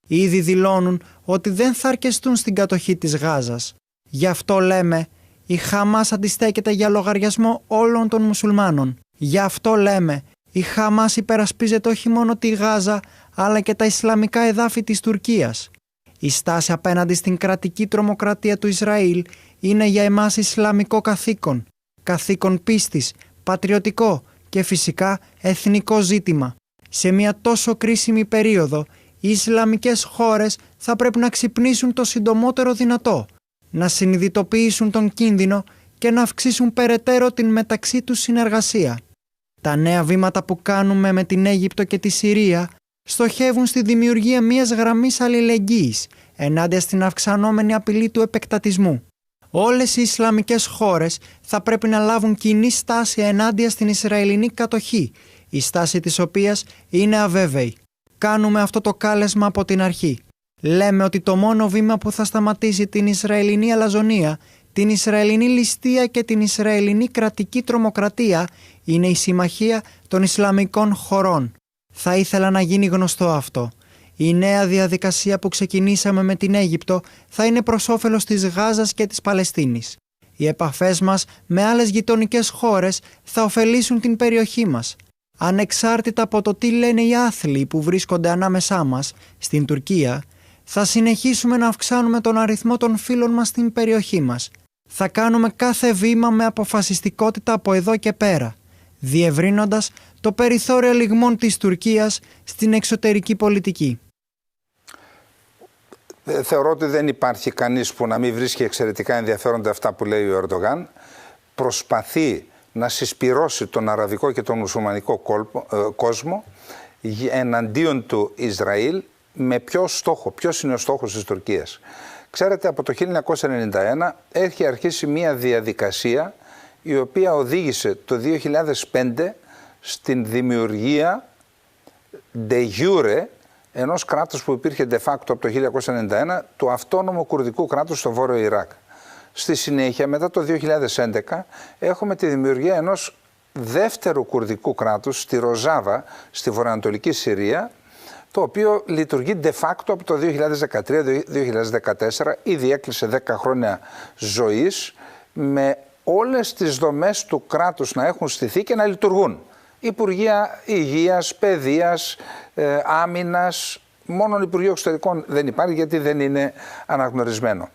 Ήδη δηλώνουν ότι δεν θα αρκεστούν στην κατοχή της Γάζας. Γι' αυτό λέμε, η Χαμάς αντιστέκεται για λογαριασμό όλων των μουσουλμάνων. Γι' αυτό λέμε, η Χαμάς υπερασπίζεται όχι μόνο τη Γάζα, αλλά και τα Ισλαμικά εδάφη της Τουρκίας. Η στάση απέναντι στην κρατική τρομοκρατία του Ισραήλ είναι για εμάς Ισλαμικό καθήκον. Καθήκον πίστης, πατριωτικό και φυσικά εθνικό ζήτημα. Σε μια τόσο κρίσιμη περίοδο, οι Ισλαμικές χώρες θα πρέπει να ξυπνήσουν το συντομότερο δυνατό, να συνειδητοποιήσουν τον κίνδυνο και να αυξήσουν περαιτέρω την μεταξύ τους συνεργασία. Τα νέα βήματα που κάνουμε με την Αίγυπτο και τη Συρία στοχεύουν στη δημιουργία μιας γραμμής αλληλεγγύης ενάντια στην αυξανόμενη απειλή του επεκτατισμού. Όλες οι Ισλαμικές χώρες θα πρέπει να λάβουν κοινή στάση ενάντια στην Ισραηλινή κατοχή, η στάση της οποίας είναι αβέβαιη. Κάνουμε αυτό το κάλεσμα από την αρχή. Λέμε ότι το μόνο βήμα που θα σταματήσει την Ισραηλινή αλαζονία, την Ισραηλινή ληστεία και την Ισραηλινή κρατική τρομοκρατία είναι η συμμαχία των Ισλαμικών χωρών. Θα ήθελα να γίνει γνωστό αυτό. Η νέα διαδικασία που ξεκινήσαμε με την Αίγυπτο θα είναι προς όφελος της Γάζας και της Παλαιστίνης. Οι επαφές μας με άλλες γειτονικές χώρες θα ωφελήσουν την περιοχή μας. Ανεξάρτητα από το τι λένε οι άθλοι που βρίσκονται ανάμεσά μας, στην Τουρκία, θα συνεχίσουμε να αυξάνουμε τον αριθμό των φίλων μας στην περιοχή μας. Θα κάνουμε κάθε βήμα με αποφασιστικότητα από εδώ και πέρα, διευρύνοντας το περιθώριο λιγμών της Τουρκίας στην εξωτερική πολιτική. Θεωρώ ότι δεν υπάρχει κανείς που να μην βρίσκει εξαιρετικά ενδιαφέροντα αυτά που λέει ο Ερντογάν. Προσπαθεί να συσπυρώσει τον αραβικό και τον μουσουλμανικό κόσμο εναντίον του Ισραήλ με ποιο στόχο, ποιος είναι ο στόχος της Τουρκίας. Ξέρετε, από το 1991 έχει αρχίσει μια διαδικασία η οποία οδήγησε το 2005 στην δημιουργία de jure ενός κράτους που υπήρχε de facto από το 1991, του αυτόνομου κουρδικού κράτους στο Βόρειο Ιράκ. Στη συνέχεια, μετά το 2011, έχουμε τη δημιουργία ενός δεύτερου κουρδικού κράτους στη Ροζάβα, στη βορειοανατολική Συρία, το οποίο λειτουργεί de facto από το 2013-2014, ήδη έκλεισε 10 χρόνια ζωής, με όλες τις δομές του κράτους να έχουν στηθεί και να λειτουργούν. Υπουργεία Υγείας, Παιδείας, Άμυνας, μόνο Υπουργείο Εξωτερικών δεν υπάρχει γιατί δεν είναι αναγνωρισμένο.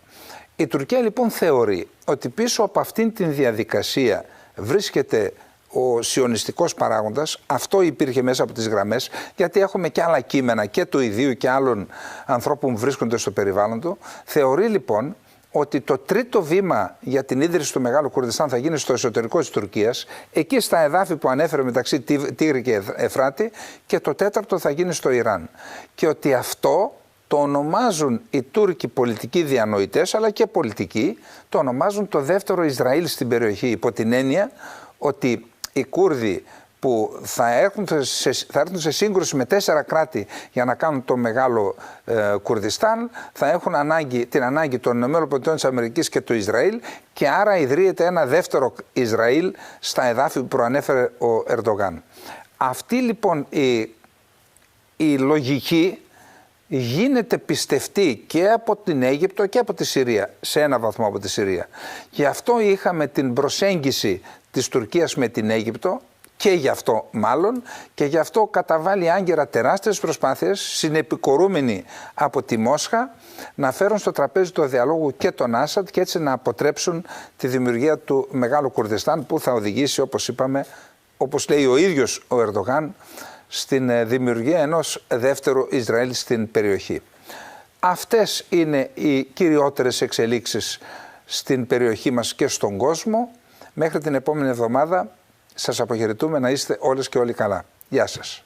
Η Τουρκία λοιπόν θεωρεί ότι πίσω από αυτήν την διαδικασία βρίσκεται ο σιωνιστικός παράγοντας. Αυτό υπήρχε μέσα από τις γραμμές, γιατί έχουμε και άλλα κείμενα και του ιδίου και άλλων ανθρώπων που βρίσκονται στο περιβάλλον του. Θεωρεί λοιπόν ότι το τρίτο βήμα για την ίδρυση του Μεγάλου Κουρδιστάν θα γίνει στο εσωτερικό της Τουρκίας, εκεί στα εδάφη που ανέφερε μεταξύ Τίγρη και Εφράτη, και το τέταρτο θα γίνει στο Ιράν. Και ότι αυτό το ονομάζουν οι Τούρκοι πολιτικοί διανοητές, αλλά και πολιτικοί, το ονομάζουν το δεύτερο Ισραήλ στην περιοχή, υπό την έννοια ότι οι Κούρδοι που θα έρθουν σε σύγκρουση με 4 κράτη για να κάνουν το Μεγάλο Κουρδιστάν, θα έχουν την ανάγκη των ΗΠΑ και του Ισραήλ, και άρα ιδρύεται ένα δεύτερο Ισραήλ στα εδάφη που προανέφερε ο Ερντογάν. Αυτή λοιπόν η λογική γίνεται πιστευτή και από την Αίγυπτο και από τη Συρία, σε ένα βαθμό από τη Συρία. Γι' αυτό είχαμε την προσέγγιση της Τουρκίας με την Αίγυπτο, και γι' αυτό μάλλον, και γι' αυτό καταβάλει άγκαιρα τεράστιες προσπάθειες, συνεπικορούμενοι από τη Μόσχα, να φέρουν στο τραπέζι του διαλόγου και τον Άσαντ και έτσι να αποτρέψουν τη δημιουργία του Μεγάλου Κουρδιστάν, που θα οδηγήσει, όπως είπαμε, όπως λέει ο ίδιος ο Ερντογάν, στην δημιουργία ενός δεύτερου Ισραήλ στην περιοχή. Αυτές είναι οι κυριότερες εξελίξεις στην περιοχή μας και στον κόσμο. Μέχρι την επόμενη εβδομάδα σας αποχαιρετούμε, να είστε όλες και όλοι καλά. Γεια σας.